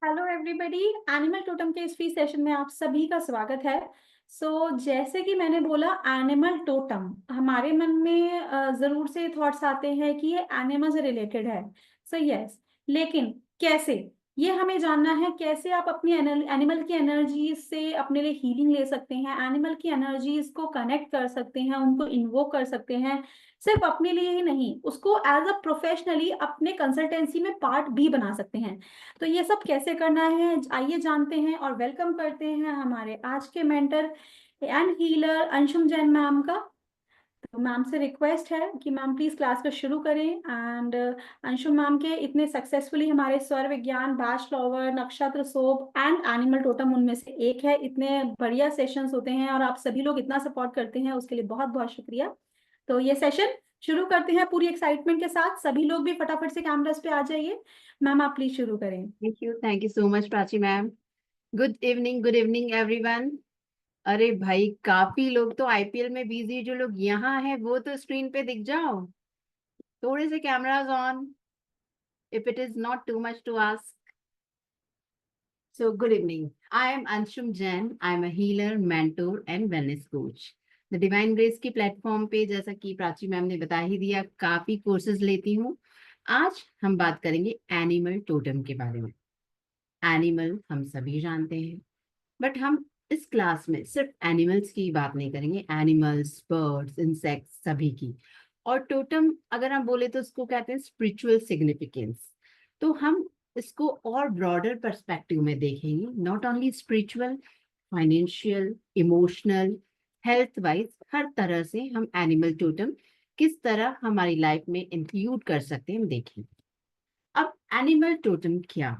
Hello everybody. Animal totem के इस free session में आप सभी का स्वागत है। जैसे कि मैंने बोला, एनिमल टोटम हमारे मन में जरूर से थॉट्स आते हैं कि ये एनिमल से रिलेटेड है। यस, लेकिन कैसे, ये हमें जानना है। कैसे आप अपनी एनिमल की एनर्जी से अपने लिए हीलिंग ले सकते हैं, एनिमल की एनर्जीज को कनेक्ट कर सकते हैं, उनको इन्वोक कर सकते हैं। सिर्फ अपने लिए ही नहीं, उसको एज अ प्रोफेशनली अपने कंसल्टेंसी में पार्ट भी बना सकते हैं। तो ये सब कैसे करना है, आइए जानते हैं और वेलकम करते हैं हमारे आज के mentor and healer Anshum Jain ma'am का। तो मैम से रिक्वेस्ट है कि मैम प्लीज क्लास को शुरू करें। एंड अंशुम मैम के इतने सक्सेसफुली हमारे स्वर विज्ञान, बैच फ्लावर, नक्षत्र सोप एंड एनिमल टोटम उनमें से एक है। इतने बढ़िया सेशंस होते हैं और आप सभी लोग इतना सपोर्ट करते हैं, उसके लिए बहुत बहुत शुक्रिया। तो ये सेशन शुरू करते हैं पूरी एक्साइटमेंट के साथ। सभी लोग भी फटाफट से कैमरास पे आ जाइए। मैम आप प्लीज शुरू करें। Thank you so much Prachi ma'am. Good evening everyone. अरे भाई, काफी लोग तो आईपीएल में बिजी, जो लोग यहाँ हैं वो तो स्क्रीन पे दिख जाओ। थोड़े से cameras on, if it is not too much to ask. So good evening, I am Anshum Jain. I am a healer, mentor and wellness coach. The divine grace की प्लेटफॉर्म पे, जैसा कि प्राची मैम ने बता ही दिया, काफी कोर्सेज लेती हूँ। आज हम बात करेंगे एनिमल टोटम के बारे में। एनिमल हम सभी जानते हैं, बट हम इस क्लास में सिर्फ एनिमल्स की बात नहीं करेंगे। एनिमल्स, बर्ड्स, इंसेक्ट्स, सभी की। और टोटम अगर हम बोले तो उसको कहते हैं स्पिरिचुअल सिग्निफिकेंस। तो हम इसको और ब्रॉडर पर्सपेक्टिव में देखेंगे, not only spiritual, financial, emotional, health wise, हर तरह से हम एनिमल टोटम किस तरह हमारी लाइफ में इंक्लूड कर सकते हैं, हम देखेंगे। अब एनिमल टोटम क्या,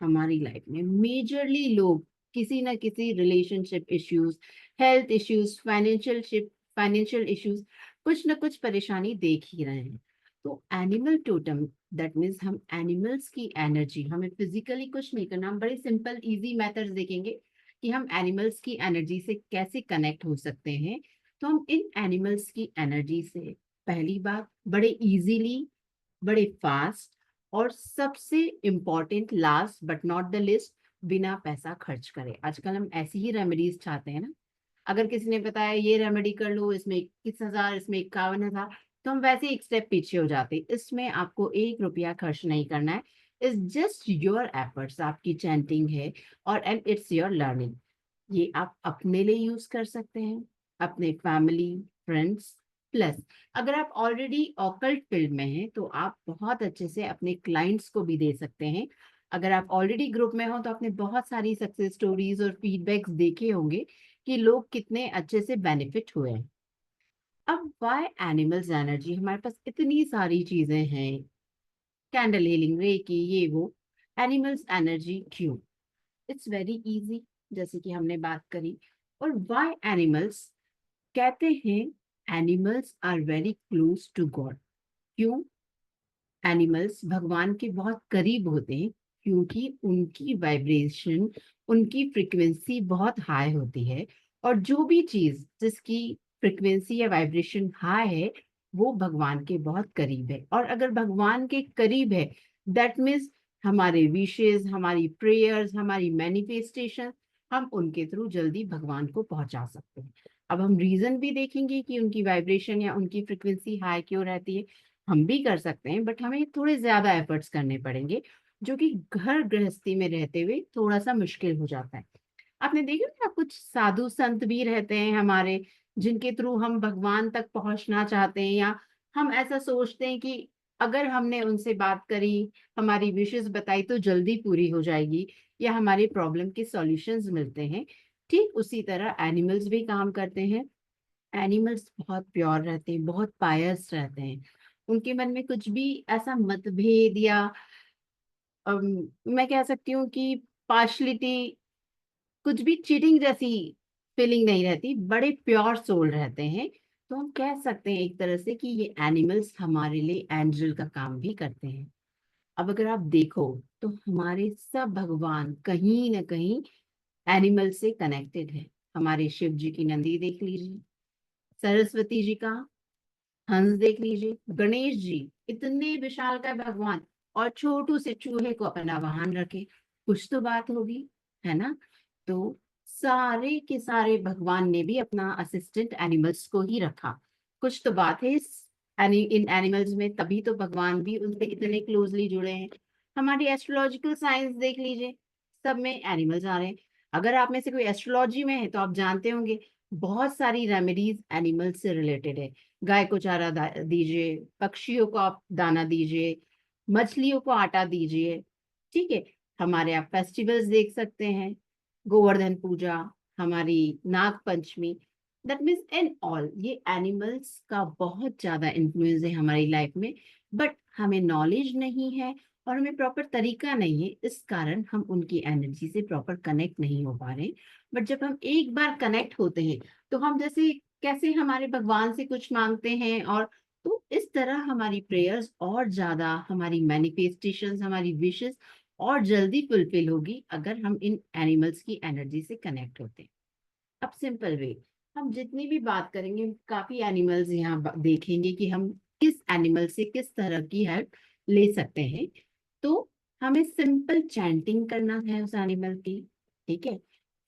हमारी लाइफ में मेजरली लोग किसी ना किसी relationship issues, health issues, financial issues, कुछ ना कुछ परेशानी देख ही रहे हैं। तो एनिमल टोटम, दैट मीन्स हम एनिमल्स की एनर्जी, हमें फिजिकली कुछ नहीं करना, हम बड़े सिंपल इजी मेथड्स देखेंगे कि हम एनिमल्स की एनर्जी से कैसे कनेक्ट हो सकते हैं। तो हम इन एनिमल्स की एनर्जी से, पहली बात, बड़े इजीली, बड़े फास्ट, और सबसे important, last but not the list, बिना पैसा खर्च करे। आजकल हम ऐसी ही रेमेडीज चाहते हैं ना। अगर किसी ने बताया ये रेमेडी कर लो, इसमें 21,000, इसमें 51,000, तो हम वैसे एक स्टेप पीछे हो जाते हैं। इसमें आपको 1 रुपया खर्च नहीं करना है। इट्स जस्ट योर एफर्ट्स, आपकी चैंटिंग है, और एंड इट्स योर लर्निंग। ये आप अपने लिए यूज कर सकते हैं, अपने फैमिली, फ्रेंड्स, प्लस अगर आप ऑलरेडी ऑकल्ट फील्ड में हैं तो आप बहुत अच्छे से अपने क्लाइंट्स को भी दे सकते हैं। अगर आप ऑलरेडी ग्रुप में हो तो आपने बहुत सारी सक्सेस स्टोरीज और फीडबैक्स देखे होंगे कि लोग कितने अच्छे से बेनिफिट हुए हैं। अब वाई एनिमल्स एनर्जी, हमारे पास इतनी सारी चीजें हैं, कैंडल हीलिंग, रेकी, ये वो। एनिमल्स एनर्जी क्यों? इट्स वेरी इजी, जैसे कि हमने बात करी। और वाई एनिमल्स, कहते हैं animals are very close to god. क्यों? एनिमल्स भगवान के बहुत करीब होते हैं, क्योंकि उनकी वाइब्रेशन, उनकी फ्रिक्वेंसी बहुत हाई होती है। और जो भी चीज जिसकी फ्रिक्वेंसी या वाइब्रेशन हाई है, वो भगवान के बहुत करीब है। और अगर भगवान के करीब है, दैट मीन्स हमारे विशेष, हमारी प्रेयर्स, हमारी मैनिफेस्टेशन, हम उनके थ्रू जल्दी भगवान को पहुंचा सकते हैं। अब हम रीजन भी देखेंगे कि उनकी वाइब्रेशन या उनकी फ्रिक्वेंसी हाई क्यों रहती है। हम भी कर सकते हैं, बट हमें थोड़े ज्यादा एफर्ट्स करने पड़ेंगे, जो कि घर गृहस्थी में रहते हुए थोड़ा सा मुश्किल हो जाता है। आपने देखा ना, कुछ साधु संत भी रहते हैं हमारे, जिनके थ्रू हम भगवान तक पहुंचना चाहते हैं, या हम ऐसा सोचते हैं कि अगर हमने उनसे बात करी, हमारी विशेष बताई तो जल्दी पूरी हो जाएगी, या हमारे प्रॉब्लम के सॉल्यूशंस मिलते हैं। ठीक उसी तरह एनिमल्स भी काम करते हैं। एनिमल्स बहुत प्योर रहते हैं, बहुत पायस रहते हैं। उनके मन में कुछ भी ऐसा मतभेद या मैं कह सकती हूँ कि पार्शलिटी, कुछ भी चीटिंग जैसी फीलिंग नहीं रहती। बड़े प्योर सोल रहते हैं। तो हम कह सकते हैं एक तरह से कि ये एनिमल्स हमारे लिए एंजल का काम भी करते हैं। अब अगर आप देखो तो हमारे सब भगवान कहीं ना कहीं एनिमल से कनेक्टेड है। हमारे शिव जी की नंदी देख लीजिए, सरस्वती जी का हंस देख लीजिए, गणेश जी इतने विशाल का भगवान, और छोटू से चूहे को अपना वाहन रखे। कुछ तो बात होगी, है ना। तो सारे के सारे भगवान ने भी अपना असिस्टेंट एनिमल्स को ही रखा। कुछ तो बात है इन एनिमल्स में, तभी तो भगवान भी उनसे इतने क्लोजली जुड़े हैं। हमारी एस्ट्रोलॉजिकल साइंस देख लीजिए, सब में एनिमल्स आ रहे हैं। अगर आप में से कोई एस्ट्रोलॉजी में है तो आप जानते होंगे बहुत सारी रेमेडीज एनिमल्स से रिलेटेड है। गाय को चारा दीजिए, पक्षियों को आप दाना दीजिए, मछलियों को आटा दीजिए, ठीक है। हमारे आप फेस्टिवल्स देख सकते हैं, गोवर्धन पूजा, हमारी Nag Panchami, that means in all ये एनिमल्स का बहुत ज्यादा इन्फ्लुएंस है हमारी लाइफ में। बट हमें नॉलेज नहीं है और हमें प्रॉपर तरीका नहीं है, इस कारण हम उनकी एनर्जी से प्रॉपर कनेक्ट नहीं हो पा रहे। बट जब हम एक बार कनेक्ट होते हैं तो हम जैसे कैसे हमारे भगवान से कुछ मांगते हैं, और तो इस तरह हमारी प्रेयर्स और ज्यादा, हमारी मैनिफेस्टेशंस, हमारी विशेस और जल्दी फुलफिल होगी अगर हम इन एनिमल्स की एनर्जी से कनेक्ट होते हैं। अब सिंपल वे, हम जितनी भी बात करेंगे काफी एनिमल्स यहाँ देखेंगे कि हम किस एनिमल से किस तरह की हेल्प ले सकते हैं। तो हमें सिंपल चैंटिंग करना है उस एनिमल की, ठीक है।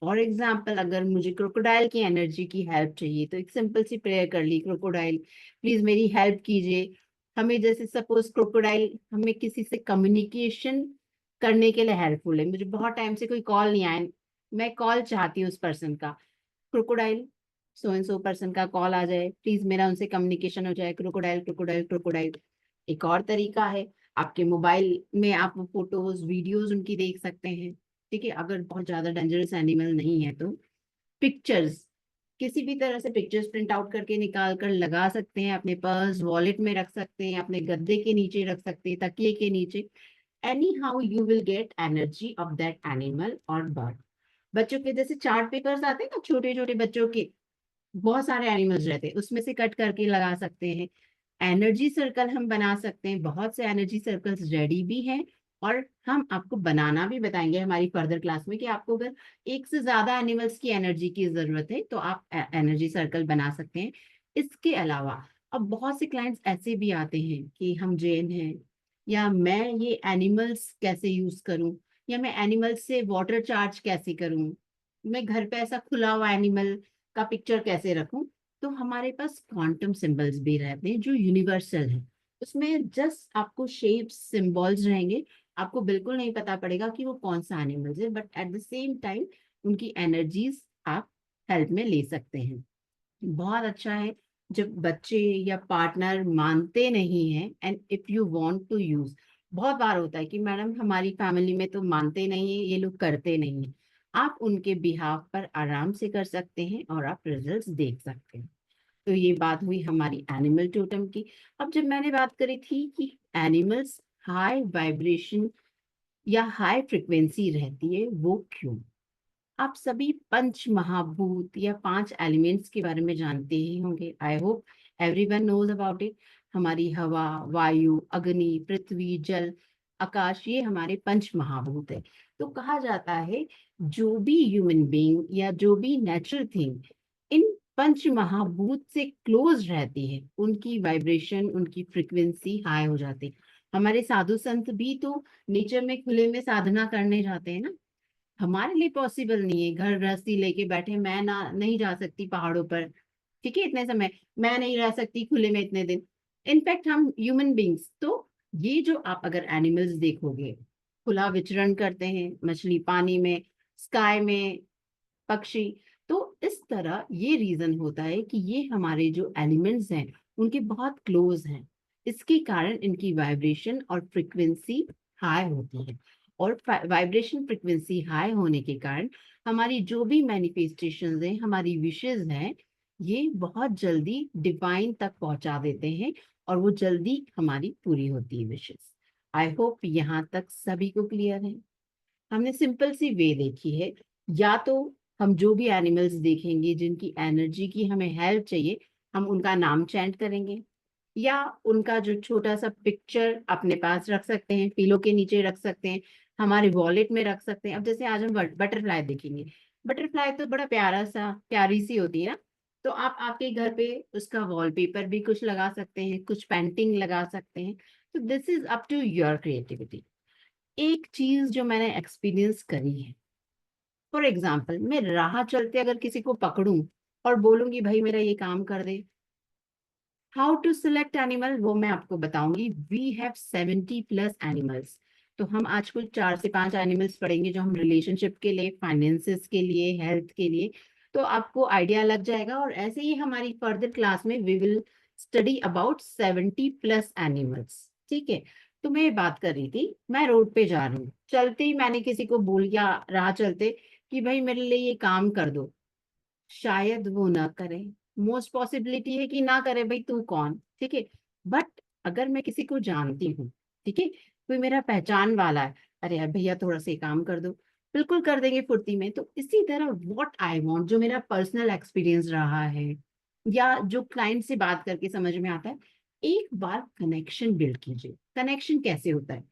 फॉर एग्जाम्पल अगर मुझे क्रोकोडाइल की एनर्जी की हेल्प चाहिए तो एक सिंपल सी प्रेयर कर ली, क्रोकोडाइल प्लीज मेरी हेल्प कीजिए। हमें जैसे सपोज क्रोकोडाइल हमें किसी से कम्युनिकेशन करने के लिए हेल्पफुल है, मुझे बहुत टाइम से कोई कॉल नहीं आया, मैं कॉल चाहती हूँ उस पर्सन का, crocodile so and so person का कॉल आ जाए, प्लीज मेरा उनसे कम्युनिकेशन हो जाए, क्रोकोडाइल क्रोकोडाइल क्रोकोडाइल। एक और तरीका है, आपके मोबाइल में आप फोटोज वीडियोज उनकी देख सकते हैं, ठीक है। अगर बहुत ज्यादा डेंजरस एनिमल नहीं है तो पिक्चर्स, किसी भी तरह से पिक्चर्स प्रिंट आउट करके निकाल कर लगा सकते हैं, अपने पर्स वॉलेट में रख सकते हैं, अपने गद्दे के नीचे रख सकते हैं, तकिए के नीचे। Any how you will get energy of that animal और बर्ड। बच्चों के जैसे चार्ट पेपर्स आते हैं ना, छोटे छोटे बच्चों के, बहुत सारे एनिमल्स रहते हैं, उसमें से कट करके लगा सकते हैं। एनर्जी सर्कल हम बना सकते हैं, बहुत से एनर्जी सर्कल्स रेडी भी हैं। और हम आपको बनाना भी बताएंगे हमारी फर्दर क्लास में कि आपको अगर एक से ज्यादा एनिमल्स की एनर्जी की जरूरत है तो आप एनर्जी सर्कल बना सकते हैं। इसके अलावा अब बहुत से क्लाइंट्स ऐसे भी आते हैं कि हम जैन हैं, या मैं ये एनिमल्स कैसे यूज करूं, या मैं एनिमल्स से वाटर चार्ज कैसे करूं, मैं घर पे ऐसा खुला हुआ एनिमल का पिक्चर कैसे रखूं। तो हमारे पास क्वांटम सिंबल्स भी रहते हैं जो यूनिवर्सल है, उसमें जस्ट आपको शेप्स सिंबल्स रहेंगे, आपको बिल्कुल नहीं पता पड़ेगा कि वो कौन सा एनिमल्स है, but at the same time उनकी एनर्जीज आप हेल्प में ले सकते हैं। बहुत अच्छा है जब बच्चे या पार्टनर मानते नहीं हैं and if you want to use. बहुत बार होता है कि मैडम हमारी फैमिली में तो मानते नहीं है, ये लोग करते नहीं है, आप उनके बिहाफ पर आराम से कर सकते हैं और आप रिजल्ट्स देख सकते हैं। तो ये बात हुई हमारी एनिमल टोटम की। अब जब मैंने बात करी थी कि एनिमल्स हाई वाइब्रेशन या हाई फ्रिक्वेंसी रहती है, वो क्यों। आप सभी पंच महाभूत या पांच एलिमेंट्स के बारे में जानते ही होंगे, I hope everyone knows about it. हमारी हवा, वायु, अग्नि, पृथ्वी, जल, आकाश, ये हमारे पंच महाभूत है। तो कहा जाता है जो भी ह्यूमन बीइंग या जो भी नेचुरल थिंग इन पंच महाभूत से क्लोज रहती है, उनकी वाइब्रेशन, उनकी फ्रिक्वेंसी हाई हो जाती है। हमारे साधु संत भी तो नेचर में खुले में साधना करने जाते हैं ना, हमारे लिए पॉसिबल नहीं है, घर गृहस्थी लेके बैठे, मैं ना नहीं जा सकती पहाड़ों पर, ठीक है, इतने समय मैं नहीं रह सकती खुले में इतने दिन। इनफैक्ट हम ह्यूमन बींग्स तो, ये जो आप अगर एनिमल्स देखोगे खुला विचरण करते हैं, मछली पानी में, स्काई में, पक्षी, तो इस तरह ये रीजन होता है कि ये हमारे जो एलिमेंट्स हैं उनके बहुत क्लोज हैं, इसके कारण इनकी वाइब्रेशन और फ्रिक्वेंसी हाई होती है। और वाइब्रेशन फ्रिक्वेंसी हाई होने के कारण हमारी जो भी मैनिफेस्टेशंस हैं, हमारी विशेस हैं, ये बहुत जल्दी डिवाइन तक पहुंचा देते हैं और वो जल्दी हमारी पूरी होती है विशेस। आई होप यहाँ तक सभी को क्लियर है। हमने सिंपल सी वे देखी है, या तो हम जो भी एनिमल्स देखेंगे जिनकी एनर्जी की हमें हेल्प चाहिए, हम उनका नाम चैंट करेंगे, या उनका जो छोटा सा पिक्चर अपने पास रख सकते हैं, पीलो के नीचे रख सकते हैं, हमारे वॉलेट में रख सकते हैं। अब जैसे आज हम बटरफ्लाई देखेंगे, बटरफ्लाई तो बड़ा प्यारा सा, प्यारी सी होती है ना, तो आप आपके घर पे उसका वॉलपेपर भी कुछ लगा सकते हैं, कुछ पेंटिंग लगा सकते हैं। तो this is up to your creativity. एक चीज जो मैंने एक्सपीरियंस करी है, फॉर एग्जाम्पल मैं राह चलते अगर किसी को पकड़ूं और बोलूंगी भाई मेरा ये काम कर दे, हाउ टू सिलेक्ट एनिमल वो मैं आपको बताऊंगी। We have 70+ animals. तो हम आज कुल 4 से 5 एनिमल्स पढ़ेंगे जो हम रिलेशनशिप के लिए, फाइनेंसेस के लिए, हेल्थ के लिए, तो आपको आइडिया लग जाएगा। और ऐसे ही हमारी फर्दर क्लास में we will study about 70+ animals. ठीक है। तो मैं ये बात कर रही थी, मैं रोड पे जा रही हूँ, चलते ही मैंने किसी को बोल दिया राह चलते कि भाई मेरे लिए ये काम कर दो, शायद वो ना करे, मोस्ट पॉसिबिलिटी है कि ना करे, भाई तू कौन, ठीक है। बट अगर मैं किसी को जानती हूँ, ठीक है, कोई मेरा पहचान वाला है, अरे यार भैया थोड़ा सा ये काम कर दो, बिल्कुल कर देंगे फुर्ती में। तो इसी तरह व्हाट आई वांट, जो मेरा पर्सनल एक्सपीरियंस रहा है या जो क्लाइंट से बात करके समझ में आता है, एक बार कनेक्शन बिल्ड कीजिए। कनेक्शन कैसे होता है,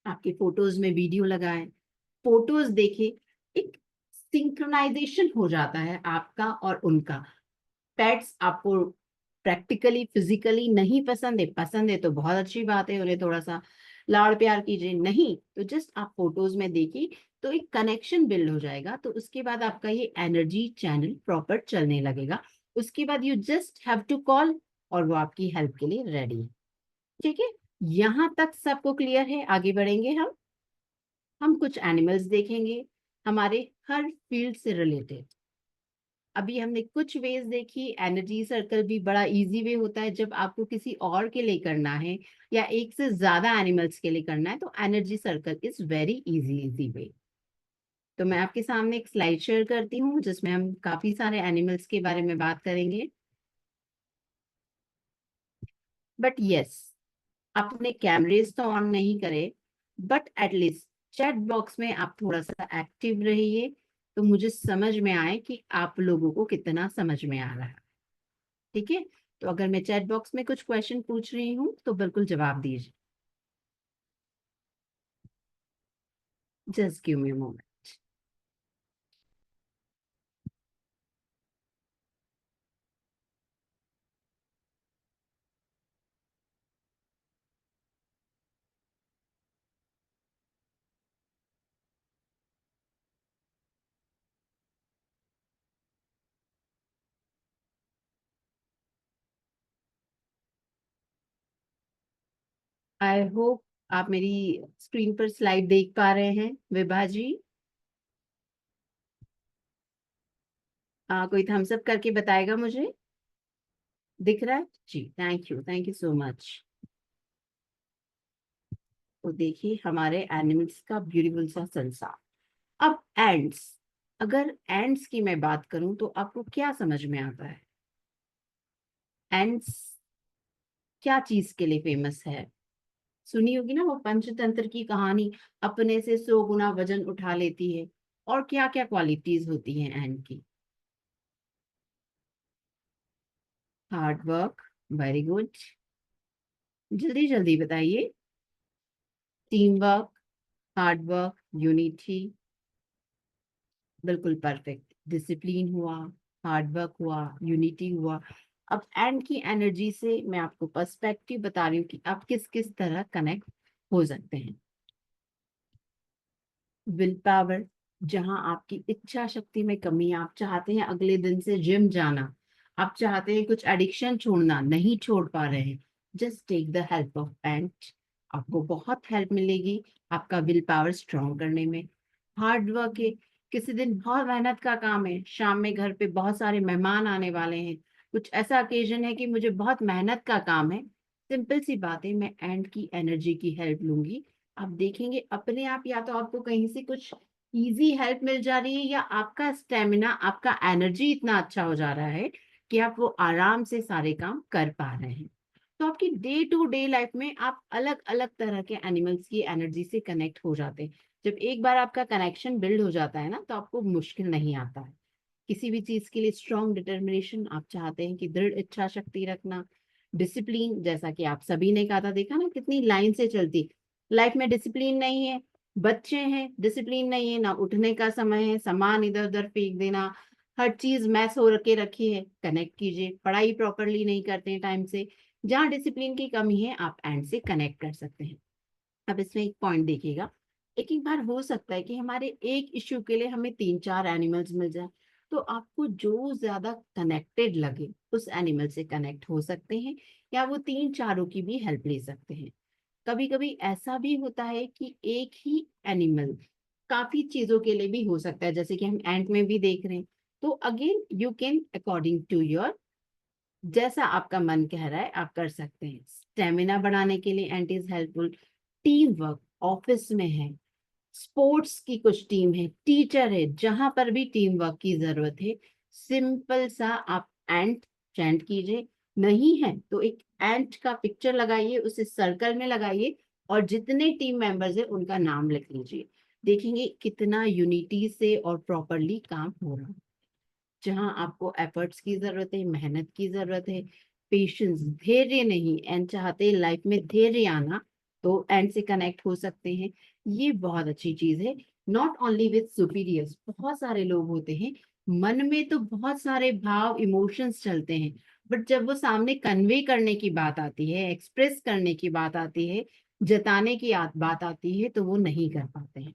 आपके फोटोज में वीडियो लगाएं, फोटोज देखे, एक सिंक्रोनाइजेशन हो जाता है आपका और उनका। पेट्स आपको प्रैक्टिकली फिजिकली नहीं पसंद है तो बहुत अच्छी बात है, उन्हें थोड़ा सा लाड़ प्यार कीजिए, नहीं तो जस्ट आप फोटोज में देखिए, तो एक कनेक्शन बिल्ड हो जाएगा। तो उसके बाद आपका ये एनर्जी चैनल प्रॉपर चलने लगेगा। उसके बाद you just have to call और वो आपकी हेल्प के लिए रेडी है। ठीक है, यहाँ तक सबको क्लियर है? आगे बढ़ेंगे हम कुछ एनिमल्स देखेंगे हमारे हर फील्ड से रिलेटेड। अभी हमने कुछ वेज देखी। एनर्जी सर्कल भी बड़ा इजी वे होता है जब आपको किसी और के लिए करना है या एक से ज्यादा एनिमल्स के लिए करना है, तो energy circle is very easy way. तो मैं आपके सामने एक स्लाइड शेयर करती हूँ जिसमें हम काफी सारे एनिमल्स के बारे में बात करेंगे। बट यस, अपने कैमरेज तो ऑन नहीं करे, बट एटलीस्ट चैट बॉक्स में आप थोड़ा सा एक्टिव रहिए, तो मुझे समझ में आए कि आप लोगों को कितना समझ में आ रहा है। ठीक है, तो अगर मैं चैट बॉक्स में कुछ क्वेश्चन पूछ रही हूँ तो बिल्कुल जवाब दीजिए। Just give me moment. I hope आप मेरी स्क्रीन पर स्लाइड देख पा रहे हैं, विभा जी। कोई थम्स अप करके बताएगा मुझे, दिख रहा है जी? Thank you so much. तो देखिए हमारे एनिमल्स का ब्यूटीफुल सा संसार। अब एंड्स, अगर एंड्स की मैं बात करूं तो आपको क्या समझ में आता है? एंड्स क्या चीज के लिए फेमस है? सुनी होगी ना वो पंचतंत्र की कहानी, अपने से 100 गुना वजन उठा लेती है। और क्या क्या क्वालिटीज होती हैं एंड की? हार्ड वर्क, वेरी गुड, जल्दी जल्दी बताइए। Team work, hard work, unity, बिल्कुल परफेक्ट। डिसिप्लिन हुआ, हार्ड वर्क हुआ, यूनिटी हुआ। अब एंड की एनर्जी से मैं आपको पर्सपेक्टिव बता रही हूँ कि आप किस किस तरह कनेक्ट हो सकते हैं। विल पावर, जहां आपकी इच्छा शक्ति में कमी है, आप चाहते हैं अगले दिन से जिम जाना, आप चाहते हैं कुछ एडिक्शन छोड़ना, नहीं छोड़ पा रहे हैं, just take the help of and, आपको बहुत हेल्प मिलेगी आपका विल पावर स्ट्रॉन्ग करने में। हार्ड वर्क है, किसी दिन बहुत मेहनत का काम है, शाम में घर पे बहुत सारे मेहमान आने वाले हैं, कुछ ऐसा ओकेजन है कि मुझे बहुत मेहनत का काम है, सिंपल सी बात है, मैं एंड की एनर्जी की हेल्प लूंगी। आप देखेंगे अपने आप, या तो आपको कहीं से कुछ इजी हेल्प मिल जा रही है या आपका स्टेमिना, आपका एनर्जी इतना अच्छा हो जा रहा है कि आप वो आराम से सारे काम कर पा रहे हैं। तो आपकी डे टू डे लाइफ में आप अलग अलग तरह के एनिमल्स की एनर्जी से कनेक्ट हो जाते हैं। जब एक बार आपका कनेक्शन बिल्ड हो जाता है ना, तो आपको मुश्किल नहीं आता है किसी भी चीज के लिए। स्ट्रॉन्ग डिटर्मिनेशन, आप चाहते हैं कि दृढ़ इच्छा शक्ति रखना। डिसिप्लिन, जैसा कि आप सभी ने कहा था, देखा ना कितनी लाइन से चलती। लाइफ में डिसिप्लिन नहीं है, बच्चे हैं, डिसिप्लिन नहीं है, ना उठने का समय है, सामान इधर उधर फेंक देना, हर चीज मैस हो रखे रखी है, कनेक्ट कीजिए। पढ़ाई प्रॉपरली नहीं करते हैं टाइम से, जहाँ डिसिप्लिन की कमी है आप एंड से कनेक्ट कर सकते हैं। अब इसमें एक पॉइंट देखिएगा, एक एक बार हो सकता है कि हमारे एक इश्यू के लिए हमें 3-4 एनिमल्स मिल जाए। तो आपको जो ज्यादा कनेक्टेड लगे उस एनिमल से कनेक्ट हो सकते हैं, या वो 3-4 की भी हेल्प ले सकते हैं। कभी कभी ऐसा भी होता है कि एक ही एनिमल काफी चीजों के लिए भी हो सकता है, जैसे कि हम एंट में भी देख रहे हैं। तो again you can according to your, जैसा आपका मन कह रहा है आप कर सकते हैं। स्टेमिना बढ़ाने के लिए ant is helpful. Team work, office में है, स्पोर्ट्स की कुछ टीम है, टीचर है, जहां पर भी टीम वर्क की जरूरत है, सिंपल सा आप एंट चैंट कीजिए। नहीं है तो एक एंट का पिक्चर लगाइए, उसे सर्कल में लगाइए, और जितने टीम मेंबर्स है उनका नाम लिख लीजिए। देखेंगे कितना यूनिटी से और प्रॉपरली काम हो रहा है। जहां आपको एफर्ट्स की जरूरत है, मेहनत की जरूरत है, पेशेंस, धैर्य नहीं, एंड चाहते लाइफ में धैर्य आना, तो एंड से कनेक्ट हो सकते हैं। ये बहुत अच्छी चीज है। नॉट ओनली विद सुपीरियर्स, बहुत सारे लोग होते हैं मन में तो बहुत सारे भाव इमोशंस चलते हैं, बट जब वो सामने कन्वे करने की बात आती है, एक्सप्रेस करने की बात आती है, जताने की बात आती है, तो वो नहीं कर पाते हैं।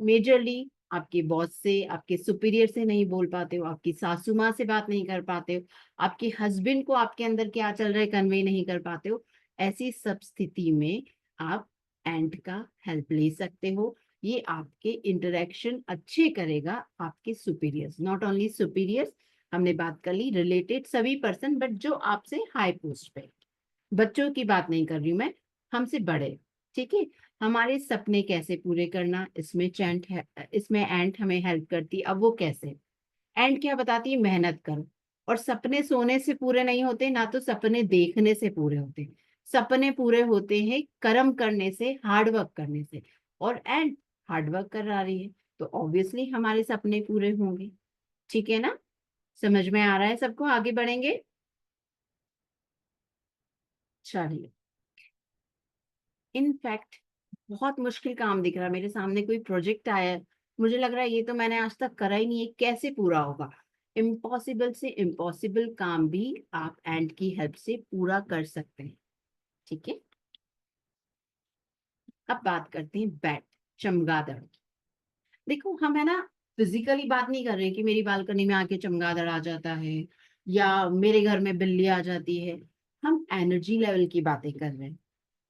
मेजरली आपके बॉस से, आपके सुपीरियर से नहीं बोल पाते हो, आपकी सासू माँ से बात नहीं कर पाते हो, आपके हस्बैंड को आपके अंदर क्या चल रहा है कन्वे नहीं कर पाते हो। ऐसी सब स्थिति में आप एंड का हेल्प ले सकते हो। ये आपके इंटरेक्शन अच्छे करेगा आपके सुपीरियर्स, नॉट ओनली सुपीरियर्स, हमने बात कर ली रिलेटेड सभी पर्सन, बट जो आपसे हाई पोस्ट पे, बच्चों की बात नहीं कर रही हूं मैं, हमसे बड़े। ठीक है। हमारे सपने कैसे पूरे करना, इसमें चैंट है, इसमें एंट हमें हेल्प करती है। अब वो कैसे, एंड क्या बताती है, मेहनत करो। और सपने सोने से पूरे नहीं होते, ना तो सपने देखने से पूरे होते। सपने पूरे होते हैं कर्म करने से, हार्डवर्क करने से। और एंड हार्डवर्क कर रही है, तो ऑब्वियसली हमारे सपने पूरे होंगे। ठीक है ना? समझ में आ रहा है सबको? आगे बढ़ेंगे। चलिए। इनफैक्ट बहुत मुश्किल काम दिख रहा है मेरे सामने, कोई प्रोजेक्ट आया है, मुझे लग रहा है ये तो मैंने आज तक करा ही नहीं है, कैसे पूरा होगा। इम्पॉसिबल से इम्पॉसिबल काम भी आप एंड की हेल्प से पूरा कर सकते हैं। ठीक है। अब बात करते हैं बैट, चमगादड़ की। देखो हम है ना, फिजिकली बात नहीं कर रहे कि मेरी बालकनी में आके चमगादड़ आ जाता है या मेरे घर में बिल्ली आ जाती है। हम एनर्जी लेवल की बातें कर रहे हैं।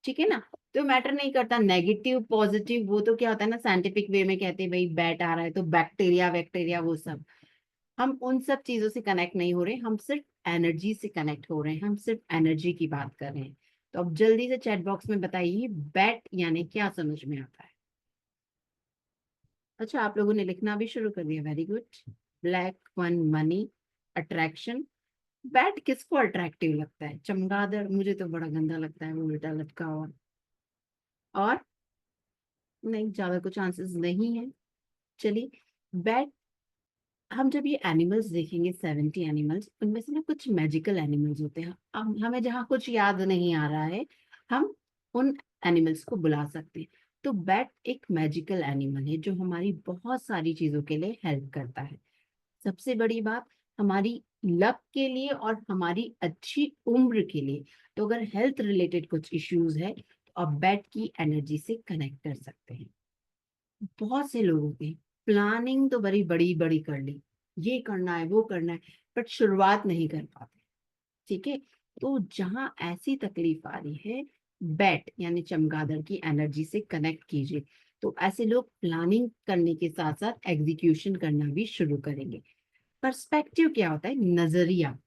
ठीक है ना? तो मैटर नहीं करता नेगेटिव पॉजिटिव, वो तो क्या होता है ना, साइंटिफिक वे में कहते हैं भाई बैट आ रहा है तो बैक्टीरिया वैक्टीरिया वो सब। हम उन सब चीजों से कनेक्ट नहीं हो रहे, हम सिर्फ एनर्जी से कनेक्ट हो रहे हैं, हम सिर्फ एनर्जी की बात कर रहे हैं। तो अब जल्दी से चैट बॉक्स में बताइए बैट यानी क्या समझ में आता है। अच्छा, आप लोगों ने लिखना भी शुरू कर दिया, very good. Black one, money, attraction. Bat किसको अट्रैक्टिव लगता है? चमगादड़ मुझे तो बड़ा गंदा लगता है, वो उल्टा लटका हुआ। और नहीं, ज्यादा कुछ आंसर्स नहीं है। चलिए, बैट, हम जब ये एनिमल्स देखेंगे 70 एनिमल्स, उनमें से ना कुछ मैजिकल एनिमल्स होते हैं। अब हमें जहाँ कुछ याद नहीं आ रहा है, हम उन एनिमल्स को बुला सकते हैं। तो बैट एक मैजिकल एनिमल है जो हमारी बहुत सारी चीजों के लिए हेल्प करता है। सबसे बड़ी बात, हमारी लक के लिए और हमारी अच्छी उम्र के लिए। तो अगर हेल्थ रिलेटेड कुछ इश्यूज है तो आप बैट की एनर्जी से कनेक्ट कर सकते हैं। बहुत से लोगों की प्लानिंग तो बड़ी बड़ी बड़ी कर ली, ये करना है वो करना है, बट शुरुआत नहीं कर पाते। ठीक है। तो जहां ऐसी तकलीफ आ रही है, बैट यानी चमगादड़ की एनर्जी से कनेक्ट कीजिए। तो ऐसे लोग प्लानिंग करने के साथ साथ एग्जीक्यूशन करना भी शुरू करेंगे। पर्सपेक्टिव क्या होता है? नजरिया।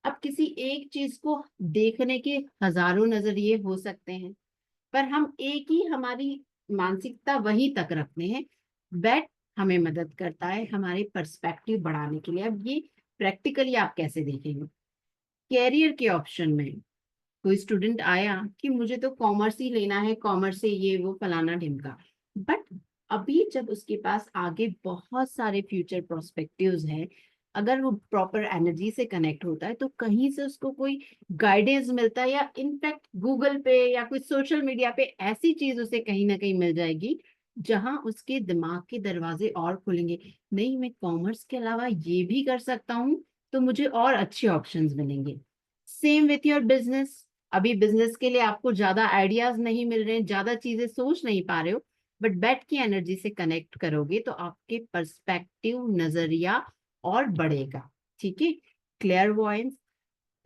अब किसी एक चीज को देखने के हजारों नजरिए हो सकते हैं, पर हम एक ही, हमारी मानसिकता वहीं तक रखते हैं। बैट हमें मदद करता है हमारे पर्सपेक्टिव बढ़ाने के लिए। अब ये प्रैक्टिकली आप कैसे देखेंगे? कैरियर के ऑप्शन में कोई स्टूडेंट आया कि मुझे तो कॉमर्स ही लेना है, कॉमर्स से ये वो फलाना ढिमका, बट अभी जब उसके पास आगे बहुत सारे फ्यूचर प्रोस्पेक्टिव्स हैं, अगर वो प्रॉपर एनर्जी से कनेक्ट होता है तो कहीं से उसको कोई गाइडेंस मिलता है, या इनफैक्ट गूगल पे या कोई सोशल मीडिया पे ऐसी चीज उसे कहीं ना कहीं मिल जाएगी जहां उसके दिमाग के दरवाजे और खुलेंगे। नहीं, मैं कॉमर्स के अलावा ये भी कर सकता हूँ, तो मुझे और अच्छे ऑप्शंस मिलेंगे। Same with your business. अभी बिजनेस के लिए आपको ज्यादा आइडियाज नहीं मिल रहे हैं, ज्यादा चीजें सोच नहीं पा रहे हो, बट बैट की एनर्जी से कनेक्ट करोगे तो आपके पर्सपेक्टिव, नजरिया और बढ़ेगा। ठीक है। क्लेयरवॉयंस,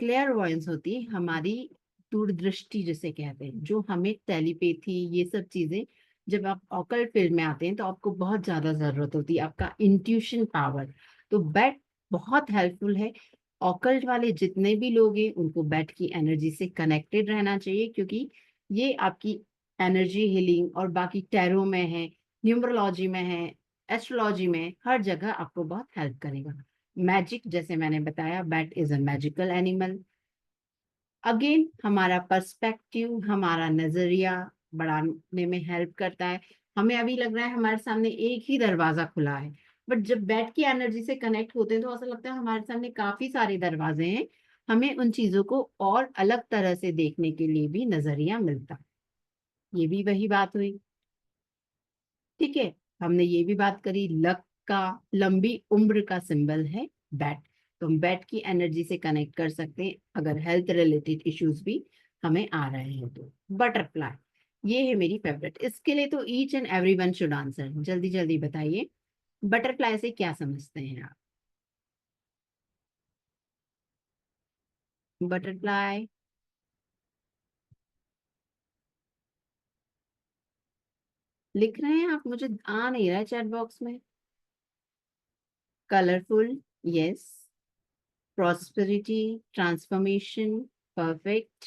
क्लेयरवॉयंस होती है हमारी दूरदृष्टि जिसे कहते हैं, जो हमें टेलीपैथी ये सब चीजें, जब आप ऑकल्ट फील्ड में आते हैं तो आपको बहुत ज्यादा जरूरत होती है आपका इंट्यूशन पावर। तो बैट बहुत हेल्पफुल है। ऑकल्ट वाले जितने भी लोग हैं उनको बैट की एनर्जी से कनेक्टेड रहना चाहिए, क्योंकि ये आपकी एनर्जी हीलिंग और बाकी टैरो में है, न्यूमरोलॉजी में है, एस्ट्रोलॉजी में, हर जगह आपको बहुत हेल्प करेगा। मैजिक, जैसे मैंने बताया, bat is a magical animal. Again हमारा पर्सपेक्टिव, हमारा नजरिया बढ़ाने में हेल्प करता है। हमें अभी लग रहा है हमारे सामने एक ही दरवाजा खुला है, बट जब बैट की एनर्जी से कनेक्ट होते हैं तो ऐसा लगता है हमारे सामने काफी सारे दरवाजे हैं। हमें उन चीजों को और अलग तरह से देखने के लिए भी नजरिया मिलता है। ये भी वही बात हुई। ठीक है। हमने ये भी बात करी, लक का, लंबी उम्र का सिंबल है बैट। तो हम बैट की एनर्जी से कनेक्ट कर सकते हैं अगर हेल्थ रिलेटेड इश्यूज भी हमें आ रहे हैं तो। बटरफ्लाई, ये है मेरी फेवरेट। इसके लिए तो each and every one should answer. जल्दी जल्दी बताइए, बटरफ्लाई से क्या समझते हैं आप? बटरफ्लाई, लिख रहे हैं आप? मुझे आ नहीं रहा है चैट बॉक्स में। Colourful, yes. Prosperity, transformation, perfect.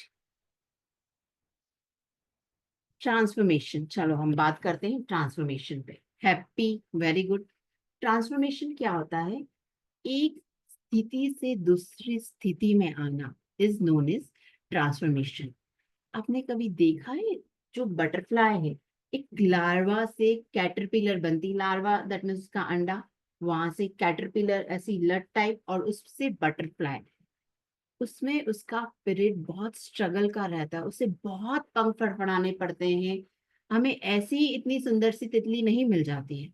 Transformation, चलो हम बात करते हैं ट्रांसफॉर्मेशन पे। Happy, very good. ट्रांसफॉर्मेशन क्या होता है? एक स्थिति से दूसरी स्थिति में आना इज नोन एज ट्रांसफॉर्मेशन। आपने कभी देखा है, जो बटरफ्लाई है, एक लार्वा से कैटरपिलर बनती, लार्वा दैट मीन्स उसका अंडा, वहां से कैटरपिलर ऐसी लट टाइप, और उससे बटरफ्लाई। उसमें उसका पीरियड बहुत स्ट्रगल का रहता है, उसे बहुत पंख फड़फड़ाने पड़ते हैं। हमें ऐसी इतनी सुंदर सी तितली नहीं मिल जाती है।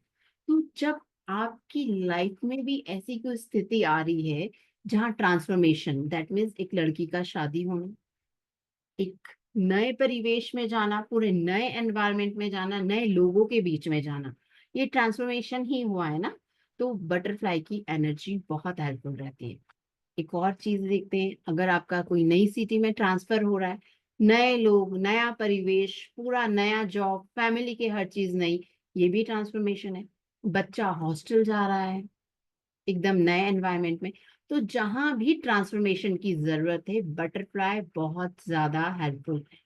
तो जब आपकी लाइफ में भी ऐसी कोई स्थिति आ रही है जहाँ ट्रांसफॉर्मेशन, दैट मीन्स एक लड़की का शादी होना, एक नए परिवेश में जाना, पूरे नए एनवायरनमेंट में जाना, नए लोगों के बीच में जाना, ये ट्रांसफॉर्मेशन ही हुआ है ना। तो बटरफ्लाई की एनर्जी बहुत हेल्पफुल रहती है। एक और चीज देखते हैं, अगर आपका कोई नई सिटी में ट्रांसफर हो रहा है, नए लोग, नया परिवेश, पूरा नया जॉब, फैमिली की हर चीज नई, ये भी ट्रांसफॉर्मेशन है। बच्चा हॉस्टल जा रहा है एकदम नए एनवायरनमेंट में, तो जहां भी ट्रांसफॉर्मेशन की जरूरत है बटरफ्लाई बहुत ज्यादा हेल्पफुल है।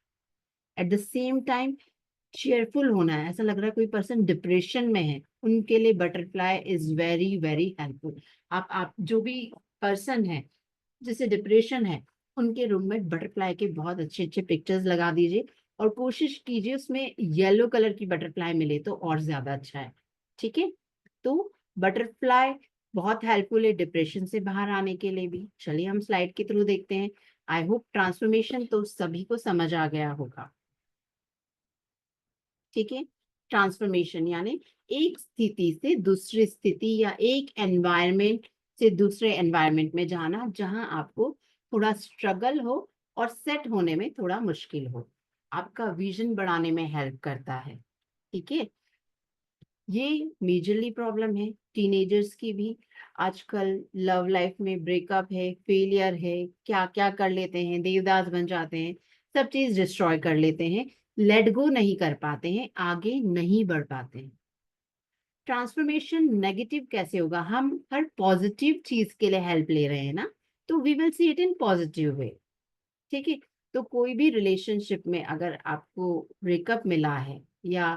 At the same time cheerful होना है, ऐसा लग रहा है कोई पर्सन डिप्रेशन में है, उनके लिए butterfly is very very helpful. आप जो भी पर्सन है जिसे डिप्रेशन है, उनके रूम में बटरफ्लाई के बहुत अच्छे अच्छे पिक्चर्स लगा दीजिए, और कोशिश कीजिए उसमें येलो कलर की बटरफ्लाई मिले तो और ज्यादा अच्छा है। ठीक है। तो बटरफ्लाई बहुत हेल्पफुल है डिप्रेशन से बाहर आने के लिए भी। चलिए हम स्लाइड के थ्रू देखते हैं। आई होप ट्रांसफॉर्मेशन तो सभी को समझ आ गया होगा। ठीक है। ट्रांसफॉर्मेशन यानी एक स्थिति से दूसरी स्थिति या एक एनवायरनमेंट से दूसरे एनवायरनमेंट में जाना जहां आपको थोड़ा स्ट्रगल हो और सेट होने में थोड़ा मुश्किल हो, आपका विजन बढ़ाने में हेल्प करता है। ठीक है। ये मेजरली प्रॉब्लम है टीनेजर्स की भी। आजकल लव लाइफ में ब्रेकअप है, फेलियर है, क्या क्या कर लेते हैं, देवदास बन जाते हैं, सब चीज डिस्ट्रॉय कर लेते हैं, लेट गो नहीं कर पाते हैं, आगे नहीं बढ़ पाते हैं। ट्रांसफॉर्मेशन नेगेटिव कैसे होगा? हम हर पॉजिटिव चीज के लिए हेल्प ले रहे हैं ना, तो we will see it in positive way. ठीक है। तो कोई भी रिलेशनशिप में अगर आपको ब्रेकअप मिला है या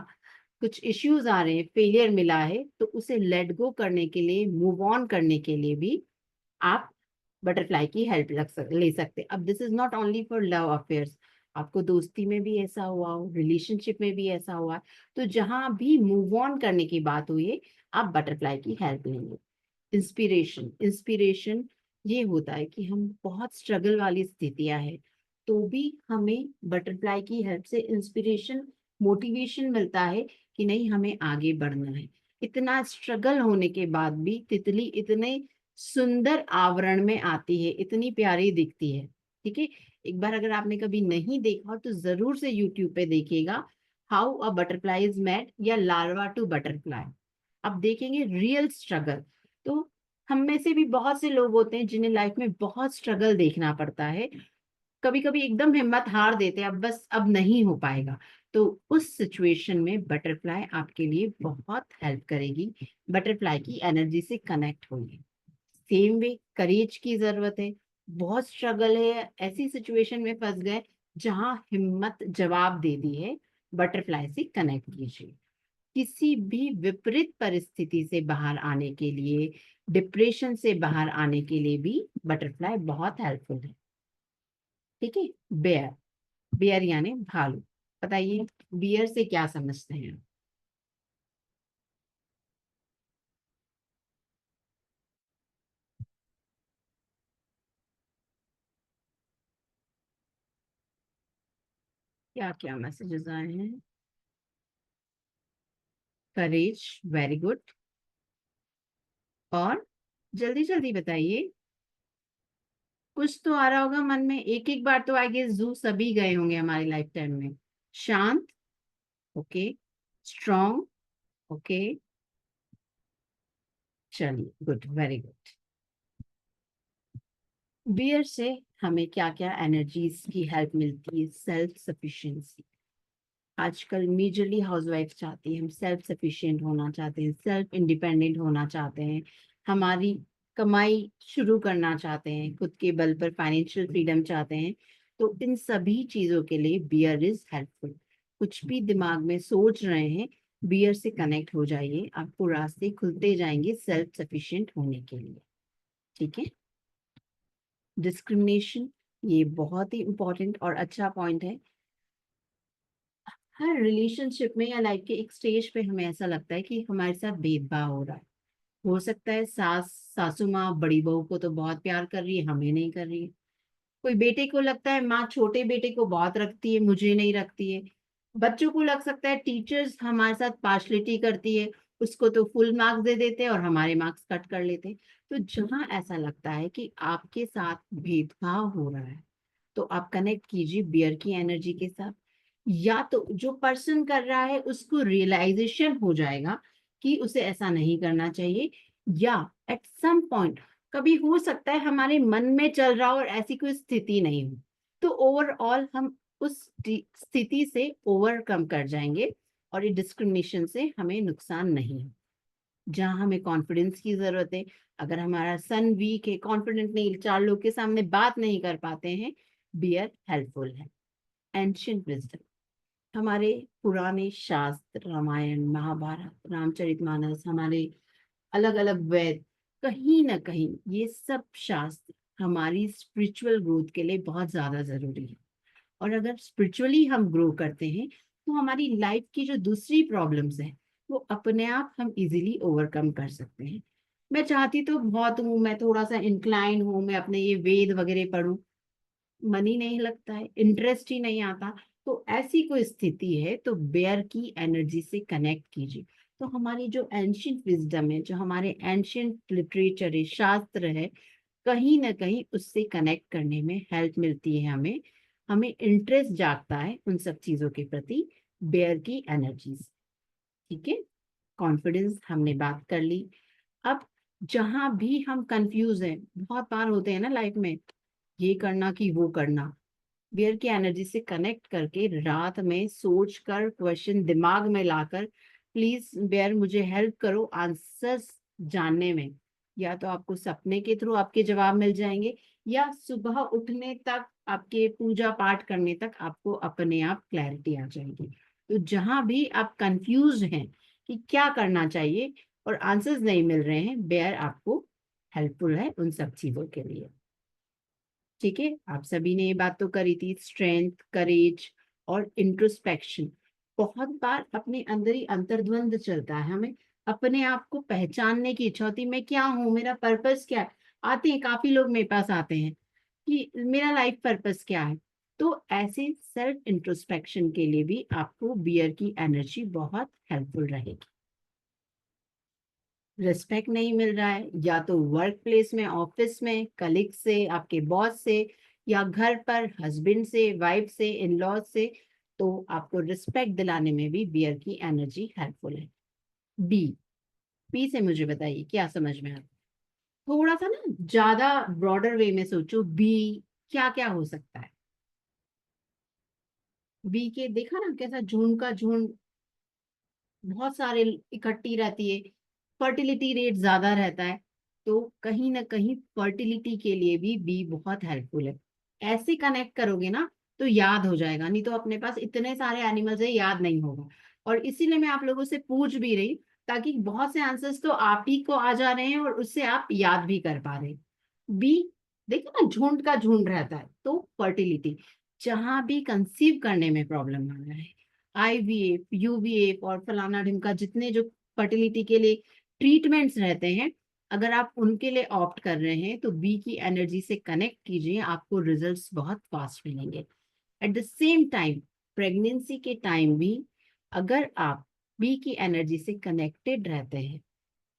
कुछ इश्यूज आ रहे हैं, फेलियर मिला है, तो उसे लेट गो करने के लिए, मूव ऑन करने के लिए भी आप बटरफ्लाई की हेल्प ले सकते हैं। अब this is not only for love affairs, आपको दोस्ती में भी ऐसा हुआ हो, रिलेशनशिप में भी ऐसा हुआ, तो जहां भी मूव ऑन करने की बात हुई है, आप बटरफ्लाई की हेल्प लेंगे। इंस्पिरेशन, इंस्पिरेशन ये होता है कि हम बहुत स्ट्रगल वाली स्थितियां हैं, तो भी हमें बटरफ्लाई की हेल्प से इंस्पिरेशन, मोटिवेशन मिलता है कि नहीं, हमें आगे बढ़ना है। इतना स्ट्रगल होने के बाद भी तितली इतने सुंदर आवरण में आती है, इतनी प्यारी दिखती है। ठीक है। एक बार अगर आपने कभी नहीं देखा हो तो जरूर से यूट्यूब पे देखिएगा। How a butterfly is made या लार्वा टू बटरफ्लाई। अब देखेंगे रियल स्ट्रगल। तो हम में से भी बहुत से लोग होते हैं जिन्हें लाइफ में बहुत स्ट्रगल देखना पड़ता है, कभी कभी एकदम हिम्मत हार देते हैं, अब बस अब नहीं हो पाएगा। तो उस सिचुएशन में बटरफ्लाई आपके लिए बहुत हेल्प करेगी, बटरफ्लाई की एनर्जी से कनेक्ट होगी। सेम वे करेज की जरूरत है, बहुत स्ट्रगल है, ऐसी सिचुएशन में फंस गए जहां हिम्मत जवाब दे दी है, बटरफ्लाई से कनेक्ट कीजिए। किसी भी विपरीत परिस्थिति से बाहर आने के लिए, डिप्रेशन से बाहर आने के लिए भी बटरफ्लाई बहुत हेल्पफुल है। ठीक है। बेयर, बेयर यानी भालू। बताइए बियर से क्या समझते हैं? क्या क्या मैसेजेस आए हैं? करेज, वेरी गुड। और जल्दी जल्दी बताइए, कुछ तो आ रहा होगा मन में। एक एक बार तो आई गेस जू सभी गए होंगे हमारी लाइफ टाइम में। शांत, ओके। Strong, okay. चलिए, गुड, वेरी गुड। बियर से हमें क्या क्या एनर्जीज की हेल्प मिलती है? Self sufficiency. आजकल मेजरली हाउसवाइफ चाहती है, हम सेल्फ सफिशिएंट होना चाहते हैं, सेल्फ इंडिपेंडेंट होना चाहते हैं, हमारी कमाई शुरू करना चाहते हैं, खुद के बल पर फाइनेंशियल फ्रीडम चाहते हैं। तो इन सभी चीजों के लिए बियर इज हेल्पफुल। कुछ भी दिमाग में सोच रहे हैं, बियर से कनेक्ट हो जाइए, आपको रास्ते खुलते जाएंगे सेल्फ सफिशिएंट होने के लिए। ठीक है। डिस्क्रिमिनेशन, ये बहुत ही इंपॉर्टेंट और अच्छा पॉइंट है। हर रिलेशनशिप में या लाइफ के एक स्टेज पे हमें ऐसा लगता है कि हमारे साथ भेदभाव हो रहा है। हो सकता है सासू माँ बड़ी बहू को तो बहुत प्यार कर रही है, हमें नहीं कर रही है। कोई बेटे को लगता है माँ छोटे बेटे को बहुत रखती है, मुझे नहीं रखती है। बच्चों को लग सकता है टीचर्स हमारे साथ पार्शलिटी करती है, उसको तो फुल मार्क्स दे देते हैं और हमारे मार्क्स कट कर लेते हैं। तो जहां ऐसा लगता है कि आपके साथ भेदभाव हो रहा है, तो आप कनेक्ट कीजिए बियर की एनर्जी के साथ। या तो जो पर्सन कर रहा है उसको रियलाइजेशन हो जाएगा कि उसे ऐसा नहीं करना चाहिए, या एट सम पॉइंट कभी हो सकता है हमारे मन में चल रहा हो और ऐसी कोई स्थिति नहीं हो, तो ओवरऑल हम उस स्थिति से ओवरकम कर जाएंगे और ये डिस्क्रिमिनेशन से हमें नुकसान नहीं है। जहां हमें कॉन्फिडेंस की जरूरत है, अगर हमारा सन वीक है, कॉन्फिडेंट नहीं, चार लोग के सामने बात नहीं कर पाते हैं, बियर हेल्पफुल है। एंशियंट विजडम, हमारे पुराने शास्त्र, रामायण, महाभारत, रामचरितमानस, हमारे अलग अलग वेद, कहीं ना कहीं ये सब शास्त्र हमारी स्पिरिचुअल ग्रोथ के लिए बहुत ज्यादा जरूरी है। और अगर स्पिरिचुअली हम ग्रो करते हैं तो हमारी लाइफ की जो दूसरी प्रॉब्लम्स है वो अपने आप हम इजीली ओवरकम कर सकते हैं। मैं चाहती तो बहुत हूँ, मैं थोड़ा सा इंक्लाइन हूँ, मैं अपने ये वेद वगैरह पढूं, मन ही नहीं लगता है, इंटरेस्ट ही नहीं आता। तो ऐसी कोई स्थिति है तो बेयर की एनर्जी से कनेक्ट कीजिए। तो हमारी जो एंशियंट विजडम है, जो हमारे एंशियंट लिटरेचर है, शास्त्र है, कहीं ना कहीं उससे कनेक्ट करने में हेल्प मिलती है हमें। हमें इंटरेस्ट जागता है उन सब चीजों के प्रति, बेयर की एनर्जी से। ठीक है। कॉन्फिडेंस हमने बात कर ली। अब जहां भी हम कंफ्यूज हैं, बहुत बार होते हैं ना लाइफ में, ये करना कि वो करना, बियर की एनर्जी से कनेक्ट करके रात में सोच कर क्वेश्चन दिमाग में लाकर, प्लीज बियर मुझे हेल्प करो आंसर्स जानने में। या तो आपको सपने के थ्रू आपके जवाब मिल जाएंगे, या सुबह उठने तक, आपके पूजा पाठ करने तक आपको अपने आप क्लैरिटी आ जाएगी। तो जहां भी आप कंफ्यूज हैं कि क्या करना चाहिए और आंसर्स नहीं मिल रहे हैं, बेयर आपको हेल्पफुल है उन सब चीजों के लिए। ठीक है। आप सभी ने ये बात तो करी थी, स्ट्रेंथ, करेज और इंट्रोस्पेक्शन। बहुत बार अपने अंदर ही अंतर्द्वंद चलता है, हमें अपने आप को पहचानने की इच्छा होती है, मैं क्या हूँ, मेरा पर्पस क्या है। आते हैं काफी लोग मेरे पास आते हैं कि मेरा लाइफ पर्पस क्या है। तो ऐसे सेल्फ इंट्रोस्पेक्शन के लिए भी आपको बियर की एनर्जी बहुत हेल्पफुल रहेगी। रिस्पेक्ट नहीं मिल रहा है, या तो वर्क प्लेस में, ऑफिस में, कलीग से, आपके बॉस से, या घर पर हस्बैंड से, वाइफ से, इन लॉज से, तो आपको रिस्पेक्ट दिलाने में भी बियर की एनर्जी हेल्पफुल है। बी, बी से मुझे बताइए क्या समझ में आता है? थोड़ा सा ना ज्यादा ब्रॉडर वे में सोचो, बी क्या क्या हो सकता है। बी के देखा ना कैसा झुंड का झुंड, बहुत सारे इकट्ठी रहती है, फर्टिलिटी रेट ज्यादा रहता है। तो कहीं ना कहीं फर्टिलिटी के लिए भी बी बहुत हेल्पफुल है। ऐसे कनेक्ट करोगे ना तो याद हो जाएगा, नहीं तो अपने पास इतने सारे एनिमल्स है याद नहीं होगा। और इसीलिए मैं आप लोगों से पूछ भी रही, ताकि बहुत से आंसर्स तो आप ही को आ जा रहे हैं और उससे आप याद भी कर पा रहे हैं। बी, देखो ना झुंड का झुंड रहता है, तो फर्टिलिटी, जहां भी कंसीव करने में प्रॉब्लम आ रहा है, आईवीएफ, यूवीएफ और फलाना ढिमका जितने जो फर्टिलिटी के लिए ट्रीटमेंट्स रहते हैं, अगर आप उनके लिए ऑप्ट कर रहे हैं तो बी की एनर्जी से कनेक्ट कीजिए, आपको रिजल्ट्स बहुत फास्ट मिलेंगे। At the same time pregnancy के टाइम भी अगर आप बी की एनर्जी से कनेक्टेड रहते हैं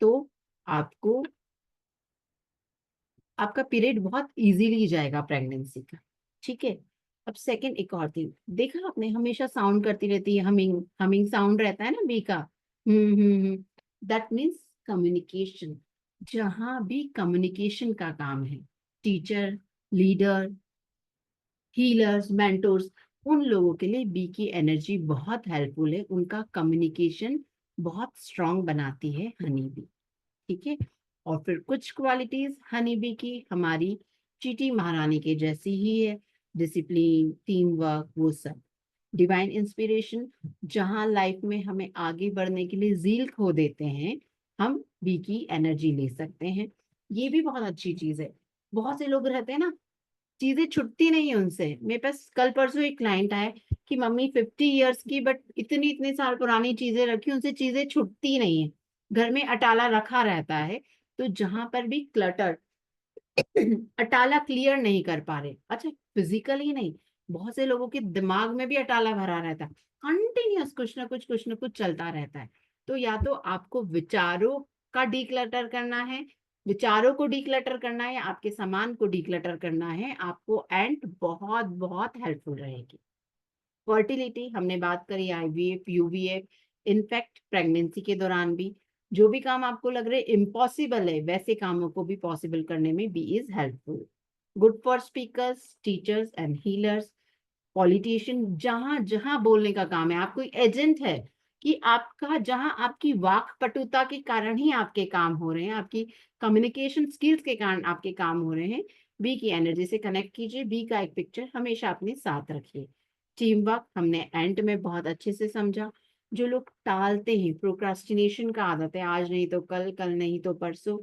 तो आपको, आपका पीरियड बहुत इजीली जाएगा प्रेगनेंसी का। ठीक है। अब सेकंड एक और थिंग, देखा आपने हमेशा साउंड करती रहती है, हमिंग हमिंग साउंड रहता है ना बी का। That means communication. जहां भी कम्युनिकेशन का काम है, टीचर, लीडर, हीलर्स, मेंटोर्स, उन लोगों के लिए बी की एनर्जी बहुत हेल्पफुल है, उनका कम्युनिकेशन बहुत स्ट्रांग बनाती है हनी बी। ठीक है। और फिर कुछ क्वालिटीज हनी बी की हमारी चीटी महारानी के जैसी ही है, डिसिप्लिन, टीम वर्क, वो सब। डिवाइन इंस्पिरेशन, जहां लाइफ में हमें आगे बढ़ने के लिए जील खो देते हैं, हम बी की एनर्जी ले सकते हैं। ये भी बहुत अच्छी चीज है। बहुत से लोग रहते हैं ना, चीजें छुटती नहीं है उनसे। मेरे पास कल परसों एक क्लाइंट आए कि मम्मी 50 ईयर्स की, बट इतनी इतने साल पुरानी चीजें रखी, उनसे चीजें छुटती नहीं है, घर में अटाला रखा रहता है। तो जहां पर भी क्लटर, अटाला क्लियर नहीं कर पा रहे, अच्छा फिजिकली नहीं, बहुत से लोगों के दिमाग में भी अटाला भरा रहता है, कंटिन्यूअस कुछ ना कुछ चलता रहता है। तो या तो आपको विचारों का डीक्लटर करना है, विचारों को डीक्लटर करना है, या आपके सामान को डीक्लटर करना है, आपको एंड बहुत बहुत हेल्पफुल रहेगी। फर्टिलिटी हमने बात करी, आईवीएफ, यूवीएफ, इनफैक्ट प्रेगनेंसी के दौरान भी जो भी काम आपको लग रहे इम्पॉसिबल है, वैसे कामों को भी पॉसिबल करने में be is helpful. Good for speakers, teachers and healers, politician, जहां जहां बोलने का काम है, आप कोई एजेंट है कि आपका, जहां आपकी वाक पटुता के कारण ही आपके काम हो रहे हैं, आपकी कम्युनिकेशन स्किल्स के कारण आपके काम हो रहे हैं, बी की एनर्जी से कनेक्ट कीजिए, बी का एक पिक्चर हमेशा अपने साथ रखिए। टीम वर्क हमने एंड में बहुत अच्छे से समझा। जो लोग टालते हैं, प्रोक्रास्टिनेशन का आदत है, आज नहीं तो कल, कल नहीं तो परसों,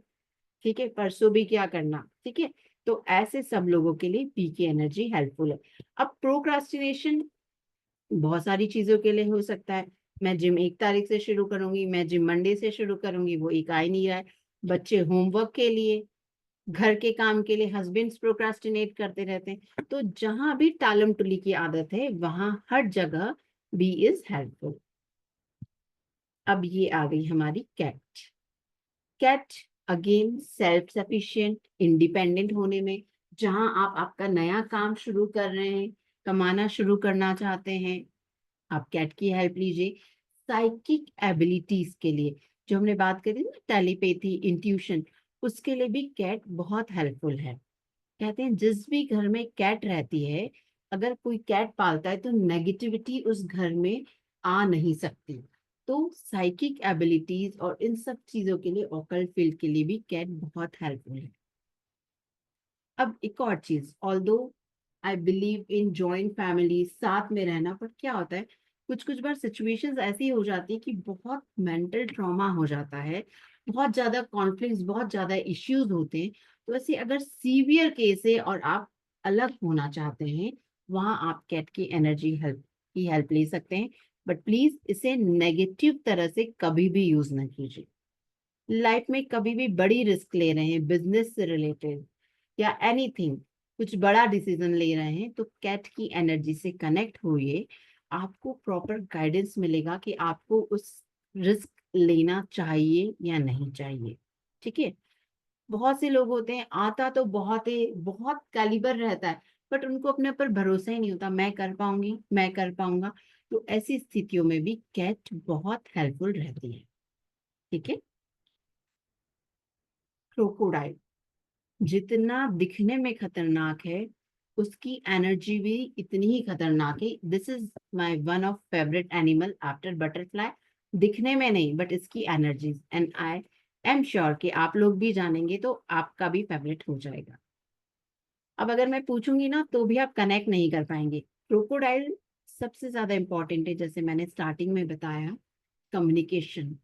ठीक है, परसों भी क्या करना, ठीक है, तो ऐसे सब लोगों के लिए पी की एनर्जी हेल्पफुल है। अब प्रोक्रास्टिनेशन बहुत सारी चीजों के लिए हो सकता है। मैं जिम 1 तारीख से शुरू करूंगी, मैं जिम मंडे से शुरू करूंगी, वो एक आ ही नहीं रहा है। बच्चे होमवर्क के लिए, घर के काम के लिए हस्बैंड्स प्रोक्रास्टिनेट करते रहते हैं। तो जहां भी टालम टुली की आदत है, वहां हर जगह बी इज हेल्पफुल। अब ये आ गई हमारी cat. Cat again self sufficient, independent होने में। जहां आप आपका नया काम शुरू कर रहे हैं, कमाना शुरू करना चाहते हैं, आप कैट की हेल्प लीजिए। साइकिक एबिलिटीज के लिए, जो हमने बात करी ना, टेलीपैथी, इंट्यूशन, उसके लिए भी कैट बहुत हेल्पफुल है। कहते हैं जिस भी घर में कैट रहती है, अगर कोई कैट पालता है तो नेगेटिविटी उस घर में आ नहीं सकती। तो साइकिक एबिलिटीज और इन सब चीजों के लिए, ऑकल्ट फील्ड के लिए भी कैट बहुत हेल्पफुल है। अब एक और चीज, although I believe in joint family, साथ में रहना, पर क्या होता है, कुछ कुछ बार सिचुएशंस ऐसी हो जाती है कि बहुत मेंटल ट्रॉमा हो जाता है, बहुत ज्यादा कॉन्फ्लिक्ट्स, बहुत ज्यादा इश्यूज होते हैं। तो ऐसे अगर सीवियर केस है और आप अलग होना चाहते हैं, वहां आप कैट की एनर्जी हेल्प ले सकते हैं। बट प्लीज इसे नेगेटिव तरह से कभी भी यूज ना कीजिए। लाइफ में कभी भी बड़ी रिस्क ले रहे हैं, बिजनेस से रिलेटेड या एनीथिंग, कुछ बड़ा डिसीजन ले रहे हैं, तो कैट की एनर्जी से कनेक्ट होइए, आपको प्रॉपर गाइडेंस मिलेगा कि आपको उस रिस्क लेना चाहिए या नहीं चाहिए। ठीक है। बहुत से लोग होते हैं, आता तो बहुत है, बहुत कैलिबर रहता है, बट उनको अपने ऊपर भरोसा ही नहीं होता, मैं कर पाऊंगी, मैं कर पाऊंगा। तो ऐसी स्थितियों में भी कैट बहुत हेल्पफुल रहती है। ठीक है। क्रोकोडाइल जितना दिखने में खतरनाक है, उसकी एनर्जी भी इतनी ही खतरनाक है। This is my one of favourite animal after butterfly. दिखने में नहीं, बट इसकी energies, and I am sure कि आप लोग भी जानेंगे तो आपका भी फेवरेट हो जाएगा। अब अगर मैं पूछूंगी ना तो भी आप कनेक्ट नहीं कर पाएंगे। क्रोकोडाइल सबसे ज्यादा इंपॉर्टेंट है, जैसे मैंने स्टार्टिंग में बताया, कम्युनिकेशन।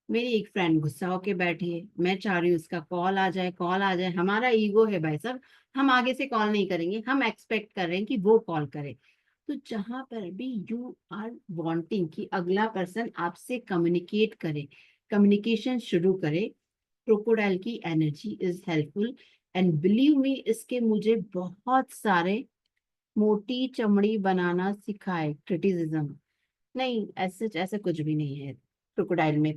मेरी एक फ्रेंड गुस्सा होके बैठी है, मैं चाह रही हूँ उसका कॉल आ जाए, कॉल आ जाए। हमारा ईगो है भाई साहब, हम आगे से कॉल नहीं करेंगे, हम एक्सपेक्ट कर रहे हैं कि वो कॉल करे। तो जहां पर भी यू आर वांटिंग कि अगला पर्सन आपसे कम्युनिकेट करे, कम्युनिकेशन शुरू करे, क्रोकोडाइल की energy is helpful. And believe me, इसके मुझे बहुत सारे मोटी चमड़ी बनाना सिखाए क्रिटिसिज्म। नहीं, ऐसे ऐसे कुछ भी नहीं है क्रोकोडाइल में।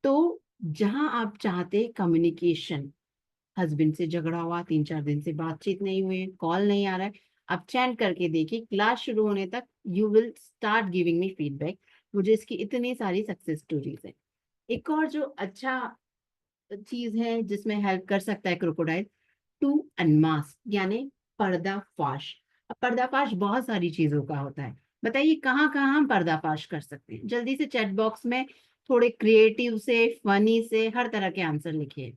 तो जहां आप चाहते कम्युनिकेशन, हस्बैंड से झगड़ा हुआ, 3-4 दिन से बातचीत नहीं हुई, कॉल नहीं आ रहा है, आप चैट करके देखिए, क्लास शुरू होने तक you will start giving me feedback. मुझे इसकी इतनी सारी सक्सेस स्टोरीज है। एक और जो अच्छा चीज है जिसमें हेल्प कर सकता है क्रोकोडाइल, टू अनमास्क, यानी पर्दाफाश। अब पर्दाफाश बहुत सारी चीजों का होता है। बताइए कहाँ कहाँ हम पर्दाफाश कर सकते हैं? जल्दी से चैट बॉक्स में थोड़े क्रिएटिव से, फनी से, हर तरह के आंसर लिखिए।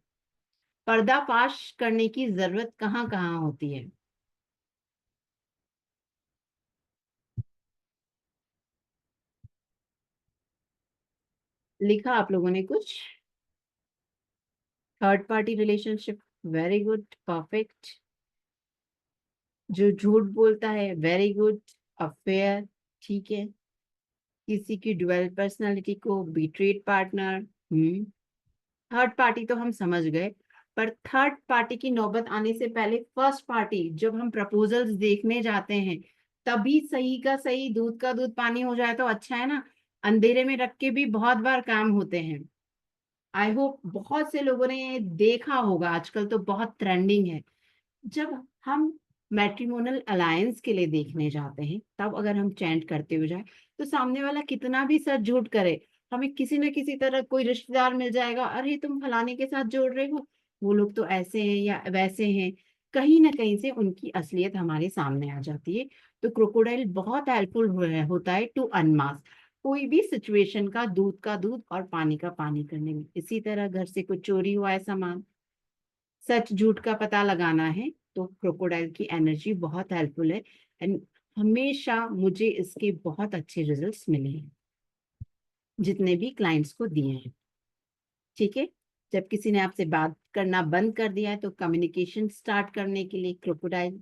पर्दाफाश करने की जरूरत कहाँ कहाँ होती है? लिखा आप लोगों ने कुछ? Third party relationship, very good, perfect. जो झूठ बोलता है, वेरी गुड, अफेयर, ठीक है। किसी की ड्वेल पर्सनालिटी को, बीट्रेड पार्टनर, थर्ड पार्टी तो हम समझ गए। पर थर्ड पार्टी की नौबत आने से पहले फर्स्ट पार्टी, जब हम प्रपोजल्स देखने जाते हैं, तभी सही का सही, दूध का दूध पानी हो जाए तो अच्छा है ना। अंधेरे में रख के भी बहुत बार काम होते हैं। आई होप बहुत से लोगों ने ये देखा होगा, आजकल तो बहुत ट्रेंडिंग है। जब हम मैट्रिमोनल अलायंस के लिए देखने जाते हैं, तब अगर हम चैंट करते हुए जाए, तो सामने वाला कितना भी सच झूठ करे, हमें किसी न किसी तरह कोई रिश्तेदार मिल जाएगा, अरे तुम फलाने के साथ जोड़ रहे हो, वो लोग तो ऐसे हैं या वैसे हैं। कहीं ना कहीं से उनकी असलियत हमारे सामने आ जाती है। तो क्रोकोडाइल बहुत हेल्पफुल होता है टू अनमास्क कोई भी सिचुएशन का दूध और पानी का पानी करने में। इसी तरह घर से कुछ चोरी हुआ है सामान, सच झूठ का पता लगाना है, तो क्रोकोडाइल की एनर्जी बहुत हेल्पफुल है। एंड हमेशा मुझे इसके बहुत अच्छे रिजल्ट्स मिले हैं, जितने भी क्लाइंट्स को दिए हैं। ठीक है। जब किसी ने आपसे बात करना बंद कर दिया है, तो कम्युनिकेशन स्टार्ट करने के लिए क्रोकोडाइल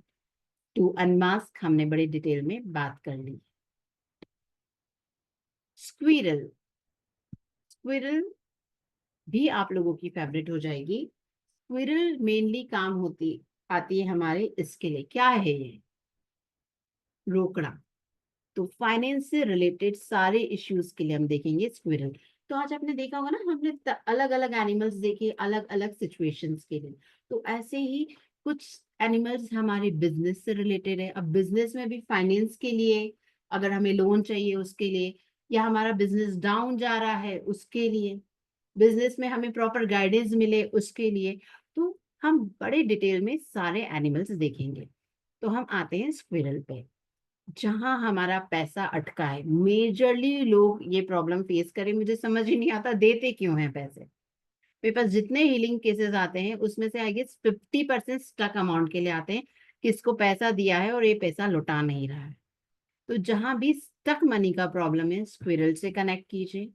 टू अनमास्क हमने बड़े डिटेल में बात कर ली। स्क्विरल, स्क्विरल भी आप लोगों की फेवरेट हो जाएगी। स्क्विरल मेनली काम होती आती है हमारे इसके लिए, क्या है ये? रोकड़ा। तो फाइनेंस से रिलेटेड सारे इश्यूज के लिए हम देखेंगे स्क्विरल। तो आज आपने देखा होगा ना, हमने अलग अलग एनिमल्स देखे अलग अलग सिचुएशंस के लिए। तो ऐसे ही कुछ एनिमल्स हमारे बिजनेस से रिलेटेड है। अब बिजनेस में भी फाइनेंस के लिए, अगर हमें लोन चाहिए उसके लिए, या हमारा बिजनेस डाउन जा रहा है उसके लिए, बिजनेस में हमें प्रॉपर गाइडेंस मिले उसके लिए, तो हम बड़े डिटेल में सारे एनिमल्स देखेंगे। तो हम आते हैं स्क्विरल पे। जहां हमारा पैसा अटका है, मेजरली लोग ये प्रॉब्लम फेस करें, मुझे समझ ही नहीं आता देते क्यों हैं पैसे। मेरे पास जितने हीलिंग केसेस आते हैं उसमें से आई गेस 50% स्टक अमाउंट के लिए आते हैं, किसको पैसा दिया है और ये पैसा लौटा नहीं रहा है। तो जहां भी स्टक मनी का प्रॉब्लम है, स्क्विरल से कनेक्ट कीजिए।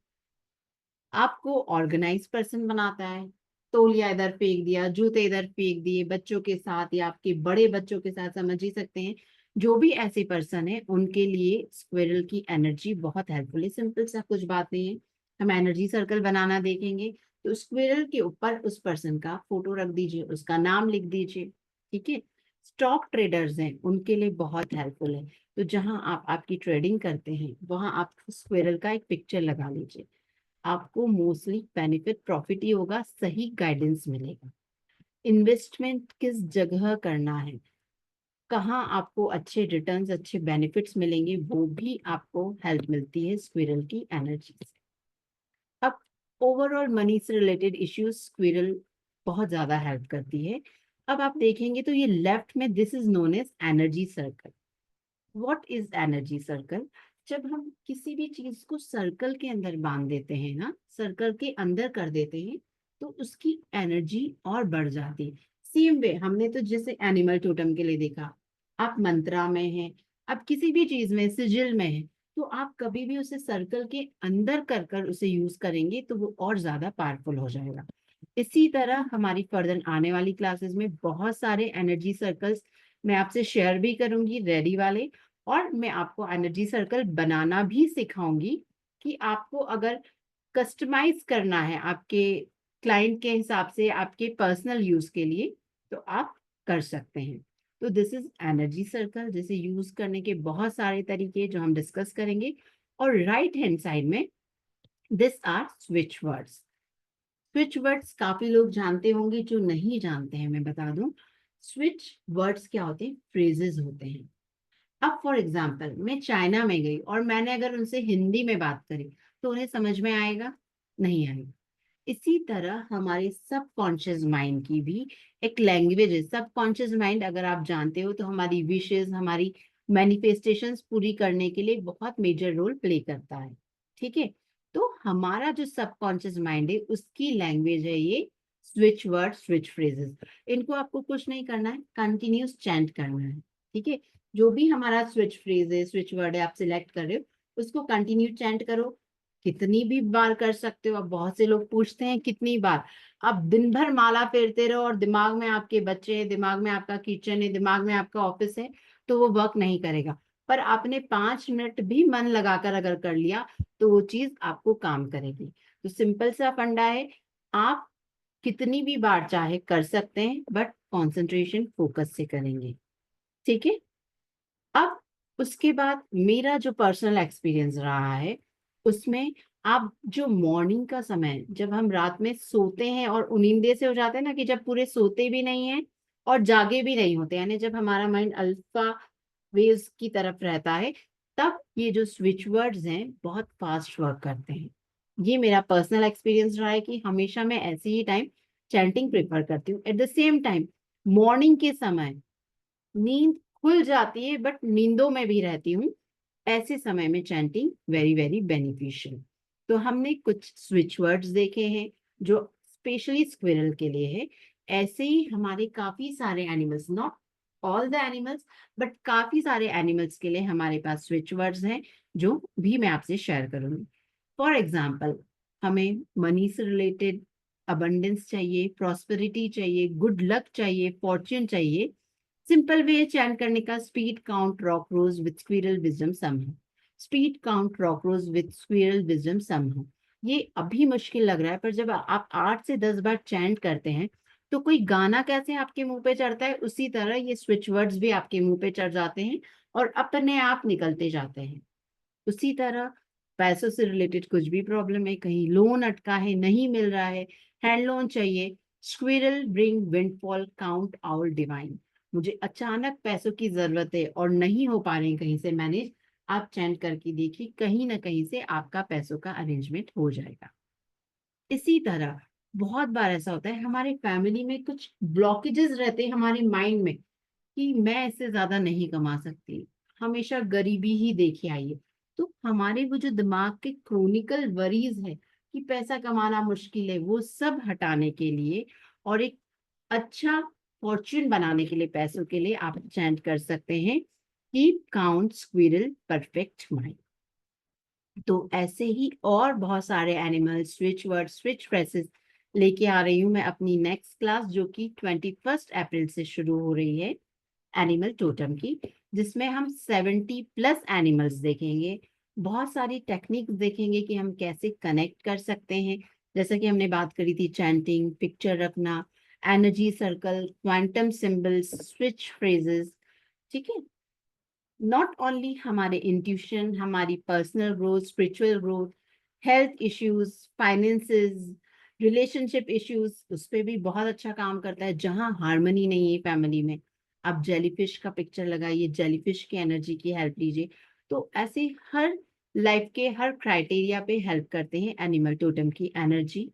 आपको ऑर्गेनाइज पर्सन बनाता है। तौलिया इधर फेंक दिया, जूते इधर फेंक दिए, बच्चों के साथ या आपके बड़े बच्चों के साथ, समझ ही सकते हैं। जो भी ऐसे पर्सन है उनके लिए स्क्विरल की एनर्जी बहुत हेल्पफुल है। सिंपल सा कुछ बातें हैं, हम एनर्जी सर्कल बनाना देखेंगे। तो स्क्विरल के ऊपर उस पर्सन का फोटो रख दीजिए, उसका नाम लिख दीजिए। ठीक है। स्टॉक ट्रेडर्स हैं, उनके लिए बहुत हेल्पफुल है। तो जहां आप आपकी ट्रेडिंग करते हैं, वहां आप स्क्विरल का एक पिक्चर लगा लीजिए। आपको मोस्टली बेनिफिट प्रॉफिट ही होगा, सही गाइडेंस मिलेगा। इन्वेस्टमेंट किस जगह करना है, कहाँ आपको अच्छे रिटर्न्स, अच्छे बेनिफिट्स मिलेंगे, वो भी आपको हेल्प मिलती है स्क्विरल की एनर्जी से। अब ओवरऑल मनी से रिलेटेड इश्यूज स्क्विरल बहुत ज्यादा हेल्प करती है। अब आप देखेंगे तो ये लेफ्ट में this is known as energy circle. What is energy circle? जब हम किसी भी चीज को सर्कल के अंदर बांध देते हैं ना, सर्कल के अंदर कर देते हैं, तो उसकी एनर्जी और बढ़ जाती है। सेम वे हमने तो जैसे एनिमल टोटम के लिए देखा, आप मंत्रा में हैं, आप किसी भी चीज में सिजिल में है, तो आप कभी भी उसे सर्कल के अंदर कर कर उसे यूज करेंगे तो वो और ज्यादा पावरफुल हो जाएगा। इसी तरह हमारी फर्दर आने वाली क्लासेस में बहुत सारे एनर्जी सर्कल्स मैं आपसे शेयर भी करूंगी, रेडी वाले। और मैं आपको एनर्जी सर्कल बनाना भी सिखाऊंगी कि आपको अगर कस्टमाइज करना है आपके क्लाइंट के हिसाब से, आपके पर्सनल यूज के लिए, तो आप कर सकते हैं। तो दिस इज एनर्जी सर्कल, जिसे यूज करने के बहुत सारे तरीके जो हम डिस्कस करेंगे। और राइट हैंड साइड में this are switch words. Switch words काफी लोग जानते होंगे, जो नहीं जानते हैं मैं बता दूं। स्विच वर्ड्स क्या होते हैं? फ्रेजेस होते हैं। अब फॉर एग्जाम्पल मैं चाइना में गई और मैंने अगर उनसे हिंदी में बात करी, तो उन्हें समझ में आएगा? नहीं आएगा। इसी तरह हमारे सबकॉन्शियस माइंड की भी एक लैंग्वेज है। सबकॉन्शियस माइंड अगर आप जानते हो तो हमारी विशेस, हमारी मैनिफेस्टेशंस पूरी करने के लिए बहुत मेजर रोल प्ले करता है। ठीक है, तो हमारा जो सबकॉन्शियस माइंड है उसकी लैंग्वेज है ये स्विच वर्ड, स्विच फ्रेजेस। इनको आपको कुछ नहीं करना है, कंटिन्यूस चैंट करना है। ठीक है, जो भी हमारा स्विच फ्रेज है, स्विच वर्ड है, आप सिलेक्ट कर रहे हो, उसको कंटिन्यू चैंट करो। कितनी भी बार कर सकते हो। अब बहुत से लोग पूछते हैं कितनी बार? आप दिन भर माला फेरते रहो और दिमाग में आपके बच्चे हैं, दिमाग में आपका किचन है, दिमाग में आपका ऑफिस है, तो वो वर्क नहीं करेगा। पर आपने 5 मिनट भी मन लगाकर अगर कर लिया, तो वो चीज आपको काम करेगी। तो सिंपल सा फंडा है, आप कितनी भी बार चाहे कर सकते हैं, बट कॉन्सेंट्रेशन फोकस से करेंगे। ठीक है। अब उसके बाद मेरा जो पर्सनल एक्सपीरियंस रहा है, उसमें आप जो मॉर्निंग का समय, जब हम रात में सोते हैं और नींदे से हो जाते हैं ना, कि जब पूरे सोते भी नहीं है और जागे भी नहीं होते, यानी जब हमारा माइंड अल्फा वेव्स की तरफ रहता है, तब ये जो स्विच वर्ड्स हैं बहुत फास्ट वर्क करते हैं। ये मेरा पर्सनल एक्सपीरियंस रहा है कि हमेशा मैं ऐसे ही टाइम चैंटिंग प्रेफर करती हूँ। At the same time morning के समय नींद खुल जाती है बट नींदों में भी रहती हूँ, ऐसे समय में चैंटिंग वेरी वेरी बेनिफिशियल। तो हमने कुछ स्विच वर्ड्स देखे हैं जो स्पेशली स्क्विरल के लिए है। ऐसे ही हमारे काफी सारे animals, not all the animals, but काफी सारे एनिमल्स के लिए हमारे पास स्विच वर्ड्स हैं, जो भी मैं आपसे शेयर करूंगी। फॉर एग्जाम्पल, हमें मनी से रिलेटेड अबंडेंस चाहिए, प्रॉस्पेरिटी चाहिए, गुड लक चाहिए, फॉर्च्यून चाहिए। सिंपल वे चैन करने का, speed count rockrose with squirrel wisdom sum है। Speed count rockrose with squirrel wisdom sum है। ये अभी मुश्किल लग रहा है, पर जब आप 8 से 10 बार चैंट करते हैं, तो कोई गाना कैसे आपके मुंह पे चढ़ता है, उसी तरह ये स्विच वर्ड्स भी आपके मुंह पे चढ़ जाते हैं और अपने आप निकलते जाते हैं। उसी तरह पैसों से रिलेटेड कुछ भी प्रॉब्लम है, कहीं लोन अटका है, नहीं मिल रहा है, हैंड लोन चाहिए, squirrel bring windfall count owl divine. मुझे अचानक पैसों की जरूरत है और नहीं हो पा रही कहीं से मैनेज, आप चैंट करके देखिए, कहीं ना कहीं से आपका पैसों का अरेंजमेंट हो जाएगा। इसी तरह बहुत बार ऐसा होता है हमारे फैमिली में कुछ ब्लॉकेजेस रहते हैं हमारे माइंड में, कि मैं इससे ज्यादा नहीं कमा सकती, हमेशा गरीबी ही देखे आई है। तो हमारे वो जो दिमाग के क्रोनिकल वरीज है कि पैसा कमाना मुश्किल है, वो सब हटाने के लिए और एक अच्छा फॉर्च्यून बनाने के लिए, पैसों के लिए आप चैंट कर सकते हैं, keep count squirrel perfect mind. तो ऐसे ही और बहुत सारे animal switch word, switch phrases लेके आ रही हूँ मैं अपनी नेक्स्ट क्लास, जो कि 21 अप्रैल से शुरू हो रही है, एनिमल टोटम की, जिसमें हम 70+ एनिमल्स देखेंगे। बहुत सारी टेक्निक्स देखेंगे कि हम कैसे कनेक्ट कर सकते हैं। जैसे कि हमने बात करी थी, चैंटिंग, पिक्चर रखना, energy circle, quantum symbols, switch phrases. ठीक है, नॉट ओनली हमारे इंट्यूशन, हमारी personal growth, spiritual growth, health issues, finances, relationship issues, उस पर भी बहुत अच्छा काम करता है। जहाँ हार्मनी नहीं है फैमिली में, आप जेलीफिश का पिक्चर लगाइए, जेलीफिश की एनर्जी की हेल्प लीजिए। तो ऐसे हर लाइफ के हर क्राइटेरिया पे हेल्प करते हैं एनिमल टोटम की एनर्जी।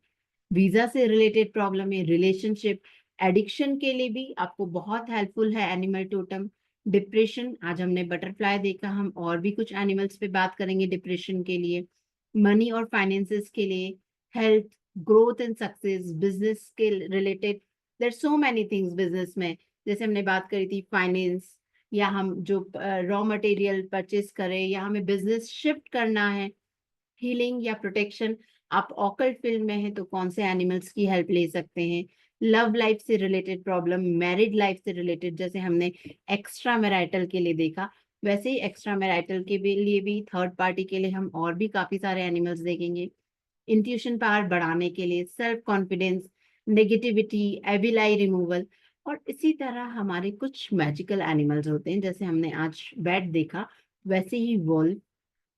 वीजा से रिलेटेड प्रॉब्लम है, रिलेशनशिप, एडिक्शन के लिए भी आपको बहुत हेल्पफुल है एनिमल टोटम। डिप्रेशन, आज हमने बटरफ्लाई देखा, हम और भी कुछ एनिमल्स पे बात करेंगे डिप्रेशन के लिए। मनी और फाइनेंसेस के लिए, health, growth and success, business के related, there so many things business में। जैसे हमने बात करी थी फाइनेंस, या हम जो रॉ मटेरियल परचेस करें, या हमें बिजनेस शिफ्ट करना है, हीलिंग या प्रोटेक्शन। आप ऑकल्ट फील्ड में हैं तो कौन से एनिमल्स की हेल्प ले सकते हैं। लव लाइफ से रिलेटेड प्रॉब्लम, मैरिड लाइफ से रिलेटेड, जैसे हमने एक्स्ट्रा मैरिटल के लिए देखा, वैसे ही एक्स्ट्रा मैरिटल के लिए भी थर्ड पार्टी के लिए हम और भी काफी सारे एनिमल्स देखेंगे। इंट्यूशन पावर बढ़ाने के लिए, सेल्फ कॉन्फिडेंस, नेगेटिविटी, एविलाई रिमूवल। और इसी तरह हमारे कुछ मैजिकल एनिमल्स होते हैं, जैसे हमने आज बैट देखा, वैसे ही वॉल्फ,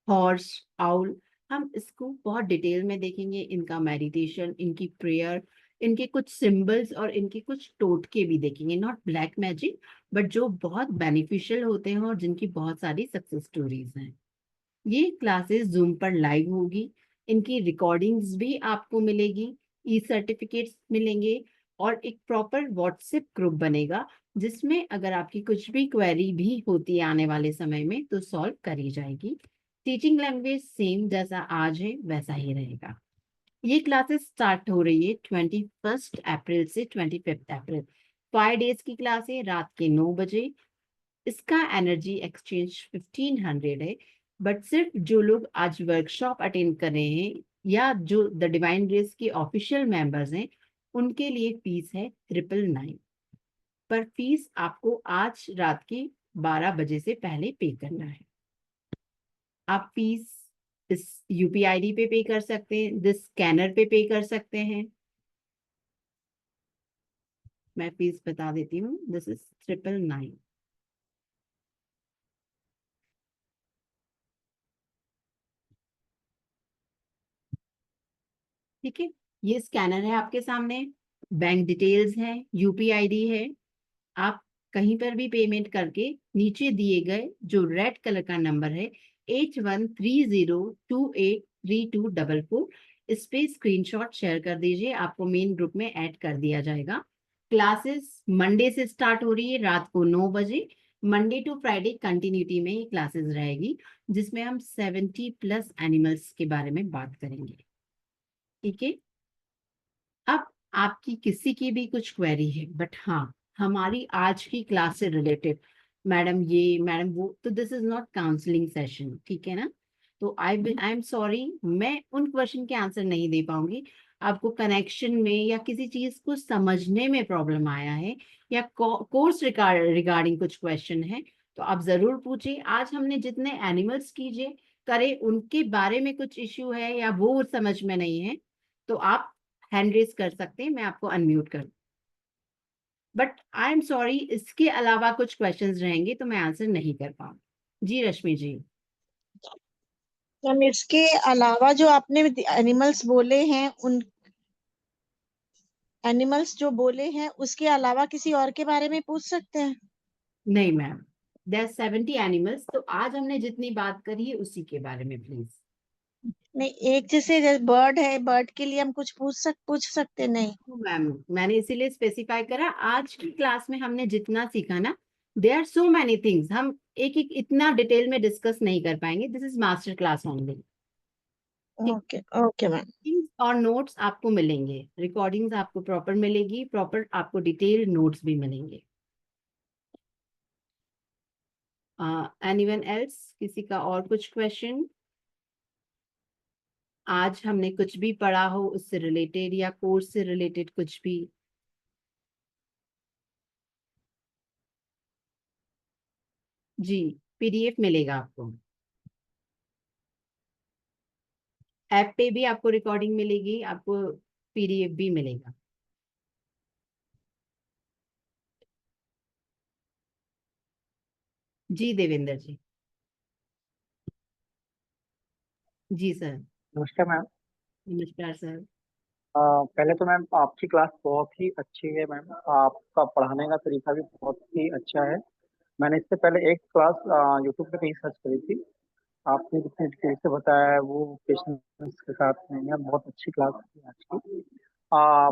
हॉर्स, आउल। हम इसको बहुत डिटेल में देखेंगे, इनका मेडिटेशन, इनकी प्रेयर, इनके कुछ सिंबल्स और इनके कुछ टोटके भी देखेंगे, नॉट ब्लैक मैजिक, बट जो बहुत बेनिफिशियल होते हैं और जिनकी बहुत सारी सक्सेस स्टोरीज हैं। ये क्लासेस जूम पर लाइव होगी, इनकी रिकॉर्डिंग्स भी आपको मिलेगी, ई सर्टिफिकेट्स मिलेंगे, और एक प्रॉपर व्हाट्सएप ग्रुप बनेगा, जिसमें अगर आपकी कुछ भी क्वेरी भी होती है आने वाले समय में तो सॉल्व करी जाएगी। टीचिंग लैंग्वेज सेम जैसा आज है वैसा ही रहेगा। ये क्लासेस स्टार्ट हो रही है 21 अप्रैल से 25 अप्रैल, 5 डेज की क्लास है, रात के 9 बजे। इसका एनर्जी एक्सचेंज 1500 है, बट सिर्फ जो लोग आज वर्कशॉप अटेंड कर रहे हैं या जो द डिवाइन रेस के ऑफिशियल मेंबर्स हैं, उनके लिए फीस है 999। पर फीस आपको आज रात के 12 बजे से पहले पे करना है। आप फीस इस यूपीआईडी पे कर सकते हैं, दिस स्कैनर पे कर सकते हैं। मैं फीस बता देती हूँ, दिस इज 999। ठीक है, ये स्कैनर है आपके सामने, बैंक डिटेल्स है, यूपीआईडी है। आप कहीं पर भी पेमेंट करके नीचे दिए गए जो रेड कलर का नंबर है 8130283244, इस पे स्क्रीनशॉट शेयर कर दीजिए, आपको मेन ग्रुप में ऐड कर दिया जाएगा। क्लासेस मंडे से स्टार्ट हो रही है रात को 9 बजे। मंडे टू फ्राइडे कंटिन्यूटी में ये क्लासेस रहेगी, जिसमें हम 70+ एनिमल्स के बारे में बात करेंगे। ठीक है, अब आपकी किसी की भी कुछ क्वेरी है, बट हाँ, हमारी आज की क्लास से रिलेटेड, मैडम ये मैडम वो, तो this is not counselling session, ठीक है ना। तो आई एम सॉरी, मैं उन क्वेश्चन के आंसर नहीं दे पाऊंगी। आपको कनेक्शन में या किसी चीज को समझने में प्रॉब्लम आया है, या कोर्स रिगार्डिंग कुछ क्वेश्चन है, तो आप जरूर पूछिए। आज हमने जितने एनिमल्स कीजिए करे उनके बारे में कुछ इश्यू है या वो समझ में नहीं है, तो आप हैंड रेज कर सकते हैं, मैं आपको अनम्यूट कर। बट आई एम सॉरी, इसके अलावा कुछ क्वेश्चंस रहेंगे तो मैं आंसर नहीं कर पाऊंगी। जी रश्मि जी। मैम इसके अलावा जो आपने एनिमल्स बोले हैं, उन एनिमल्स जो बोले हैं उसके अलावा किसी और के बारे में पूछ सकते हैं? नहीं मैम, देयर 70 एनिमल्स, तो आज हमने जितनी बात करी है उसी के बारे में प्लीज। नहीं, एक जैसे बर्ड है, बर्ड के लिए हम कुछ पूछ सकते नहीं? मैम, मैंने इसीलिए स्पेसिफाई करा, आज की क्लास में हमने जितना सीखा ना, there are so many things, हम एक एक इतना डिटेल में डिस्कस नहीं कर पाएंगे, this is master class only. Okay okay ma'am. और नोट्स आपको मिलेंगे, रिकॉर्डिंग्स आपको प्रॉपर मिलेगी, प्रॉपर आपको डिटेल नोट्स भी मिलेंगे। एनीवन एल्स, किसी का और कुछ क्वेश्चन? आज हमने कुछ भी पढ़ा हो उससे रिलेटेड या कोर्स से रिलेटेड कुछ भी? जी, पीडीएफ मिलेगा आपको, ऐप पे भी आपको रिकॉर्डिंग मिलेगी, आपको पीडीएफ भी मिलेगा। जी देवेंद्र जी। जी सर। नमस्कार मैम। नमस्कार सर। पहले तो मैम आपकी क्लास बहुत ही अच्छी है मैम। आपका पढ़ाने का तरीका भी बहुत ही अच्छा है। मैंने इससे पहले एक क्लास यूट्यूब पे कहीं सर्च करी थी। आपने जितने डिटेल से बताया है वो पेशेंस के साथ में मैम बहुत अच्छी क्लास थी आज की। आ,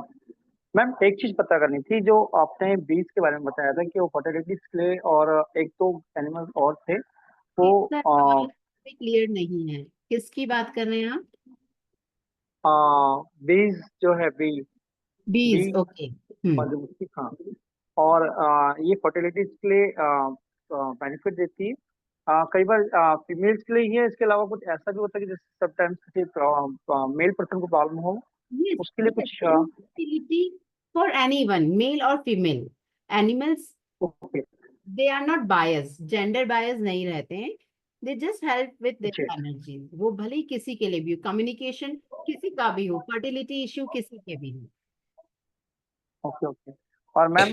मैम एक चीज पता करनी थी, जो आपने बीज के बारे में बताया था कि वो फर्टिलिटी के लिए और एक दो एनिमल और थे वो सर आवाज क्लियर नहीं है, किसकी बात कर रहे हैं आप? बीज जो है बी बी बीज, ओके। मधुमक्खी, हाँ। और ये फर्टिलिटी के लिए बेनिफिट देती है। कई बार फीमेल्स के लिए ही है, इसके अलावा कुछ ऐसा भी होता है कि जैसे समटाइम्स किसी मेल पर्सन को प्रॉब्लम हो यस, उसके लिए कुछ इनफर्टिलिटी फॉर एनीवन, मेल और female animals, okay. They are not bias, gender bias नहीं रहते हैं। दे जस्ट हेल्प विद जी, देयर एनर्जी, वो भले ही किसी के लिए भी हो, कम्युनिकेशन किसी का भी हो, फर्टिलिटी इश्यू किसी के भी हो। Okay okay. और मैम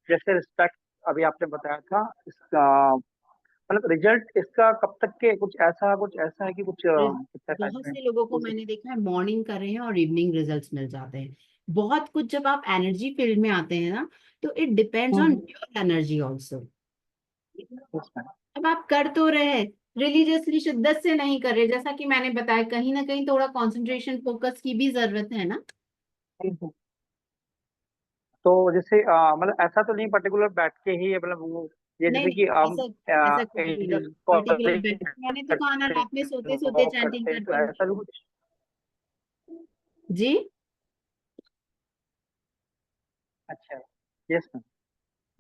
जैसे रिस्पेक्ट अभी आपने बताया था इसका, मतलब रिजल्ट इसका कब तक के कुछ ऐसा है कि कुछ कितना टाइम बहुत में से लोगों को हो मैंने सकता देखा है मॉर्निंग कर रहे हैं और इवनिंग रिजल्ट्स मिल जाते हैं। बहुत कुछ, जब आप एनर्जी फील्ड में आते हैं ना, तो इट डिपेंड्स है? On your energy also. Yes ma'am. अब आप कर तो रहे, रिलीजियसली शिद्दत से नहीं कर रहे, जैसा कि मैंने बताया, कहीं ना कहीं थोड़ा कंसंट्रेशन फोकस की भी जरूरत है ना। तो जैसे मतलब ऐसा तो नहीं पर्टिकुलर बैठ के ही है, मतलब वो ये नहीं जैसे नहीं, कि हम ऐसा ऐसा कुछ भी एंजल्स नहीं, पर्टिकुलर कॉलिंग बैठ, मैंने तो कहा ना, करते रात में हैं, सोते सोते वॉक चैंटिंग करते हैं, तो करते हैं। ऐसा भी कुछ? जी अच्छा। Yes ma'am.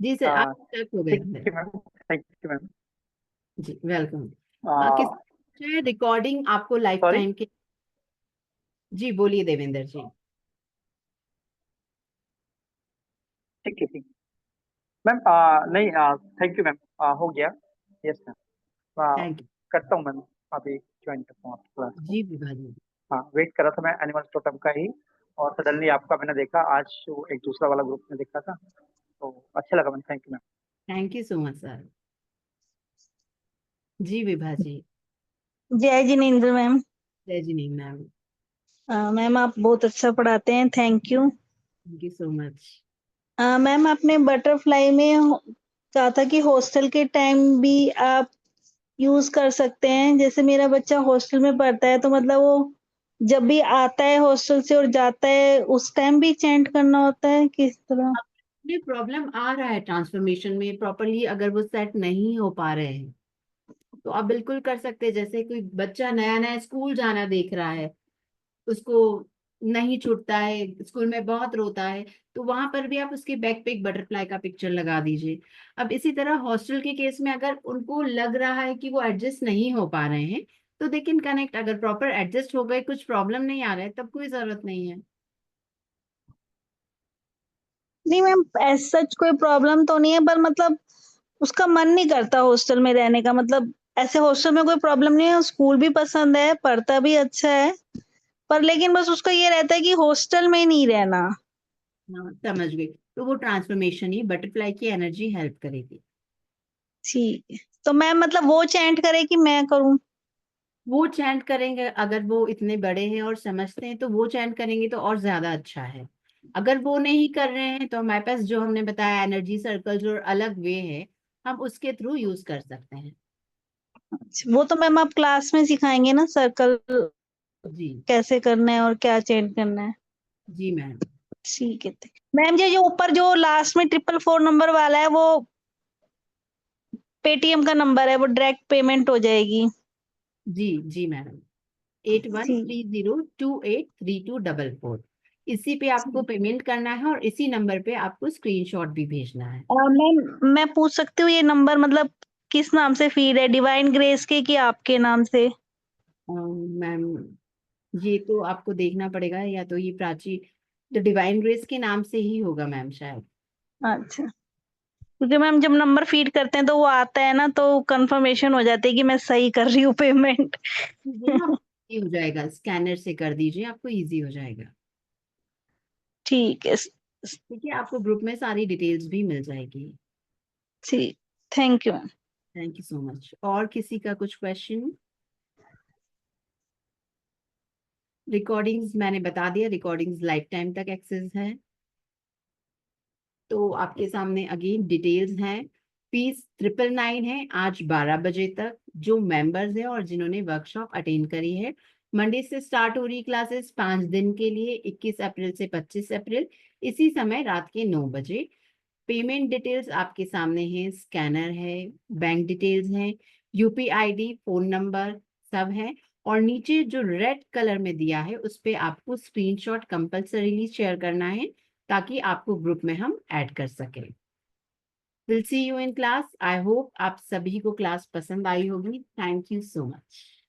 जी सर, आप स्टक हो गए ठीक थे। है मैम, थैंक यू मैम। जी वेलकम। किस रिकॉर्डिंग आपको लाइफ सॉरी। टाइम के? जी बोलिए देवेंद्र जी। ठीक है ठीक। मैम नहीं, थैंक यू मैम, हो गया। Yes ma'am, thank you. करता हूँ मैम, अभी ज्वाइन करता हूँ आपकी क्लास को। जी विभा जी। हाँ, वेट कर रहा था मैं एनिमल टोटम का ही, और सडनली आपका मैंने देखा आज, वो एक दूसरा वाला ग्रुप में देखा था, तो अच्छा लगा ma'am, thank you ma'am. Thank you so much sir. जी विभा जी। जय जिनेन्द्र मैम। जय जी नहीं मैम। मैम आप बहुत अच्छा पढ़ाते हैं, thank you. Thank you so much. Ma'am आपने बटरफ्लाई में कहा था कि हॉस्टल के टाइम भी आप यूज कर सकते हैं। जैसे मेरा बच्चा हॉस्टल में पढ़ता है, तो मतलब वो जब भी आता है हॉस्टल से और जाता है उस टाइम भी चैंट करना होता है, किस तरह? ये प्रॉब्लम आ रहा है ट्रांसफॉर्मेशन में प्रॉपरली, अगर वो सेट नहीं हो पा रहे हैं तो आप बिल्कुल कर सकते हैं। जैसे कोई बच्चा नया नया स्कूल जाना देख रहा है, उसको नहीं छूटता है, स्कूल में बहुत रोता है, तो वहां पर भी आप उसके बैक पे एक बटरफ्लाई का पिक्चर लगा दीजिए। अब इसी तरह हॉस्टल के केस में अगर उनको लग रहा है कि वो एडजस्ट नहीं हो पा रहे हैं, तो दे कैन कनेक्ट। अगर प्रॉपर एडजस्ट हो गए, कुछ प्रॉब्लम नहीं आ रहा है, तब कोई जरूरत नहीं है। नहीं मैम, ऐसा सच कोई प्रॉब्लम तो नहीं है, पर मतलब उसका मन नहीं करता हॉस्टल में रहने का। मतलब ऐसे हॉस्टल में कोई प्रॉब्लम नहीं है, स्कूल भी पसंद है, पढ़ता भी अच्छा है, पर लेकिन बस उसका ये रहता है कि हॉस्टल में ही नहीं रहना। हाँ समझ गई, तो वो ट्रांसफॉर्मेशन ही बटरफ्लाई की एनर्जी हेल्प करेगी। ठीक है, तो मैम मतलब वो चैंट करे कि मैं करूं? वो चैंट करेंगे, अगर वो इतने बड़े हैं और समझते हैं तो वो चैंट करेंगे तो और ज्यादा अच्छा है। अगर वो नहीं कर रहे हैं तो हमारे पास जो हमने बताया एनर्जी सर्कल्स और अलग वे है, हम उसके थ्रू यूज कर सकते हैं। अच्छा, वो तो मैम आप क्लास में सिखाएंगे ना, सर्कल जी। कैसे करना है और क्या चेंज करना है? जी मैम। ठीक है। मैम जी, जो ऊपर जो लास्ट में 444 नंबर वाला है, वो पेटीएम का नंबर है, वो डायरेक्ट पेमेंट हो जाएगी? जी जी मैडम, एट वन ठीक। Three zero two eight three two double four इसी पे आपको पेमेंट करना है, और इसी नंबर पे आपको स्क्रीनशॉट भी भेजना है। मैम मैं पूछ सकती हूँ ये नंबर मतलब किस नाम से फीड है, डिवाइन ग्रेस के कि आपके नाम से? मैम ये तो आपको देखना पड़ेगा, या तो ये प्राची, तो डिवाइन ग्रेस के नाम से ही होगा मैम शायद। अच्छा, क्योंकि मैम जब नंबर फीड करते हैं तो वो आता है ना, तो कंफर्मेशन हो जाती है कि मैं सही कर रही हूँ पेमेंट। वो ना easy हो जाएगा, स्कैनर से कर दीजिए, आपको इजी हो जाएगा। ठीक है। ठीक है, आपको ग्रुप में सारी डिटेल्स भी मिल जाएगी। ठीक, thank you ma'am. Thank you so much. और किसी का कुछ क्वेश्चन? रिकॉर्डिंग्स मैंने बता दिया, रिकॉर्डिंग्स लाइफ टाइम तक एक्सेस है। तो आपके सामने अगेन डिटेल्स हैं। फीस 999 है आज 12 बजे तक। जो मेंबर्स हैं और जिन्होंने वर्कशॉप अटेंड करी है, मंडे से स्टार्ट हो रही क्लासेस 5 दिन के लिए, 21 अप्रैल से 25 अप्रैल, इसी समय रात के 9 बजे। पेमेंट डिटेल्स आपके सामने है, स्कैनर है, बैंक डिटेल्स हैं, यूपीआईडी, फोन नंबर सब है। और नीचे जो रेड कलर में दिया है उस पे आपको स्क्रीनशॉट कंपल्सरीली शेयर करना है ताकि आपको ग्रुप में हम ऐड कर सकें। Will see you in class. I hope आप सभी को क्लास पसंद आई होगी। Thank you so much.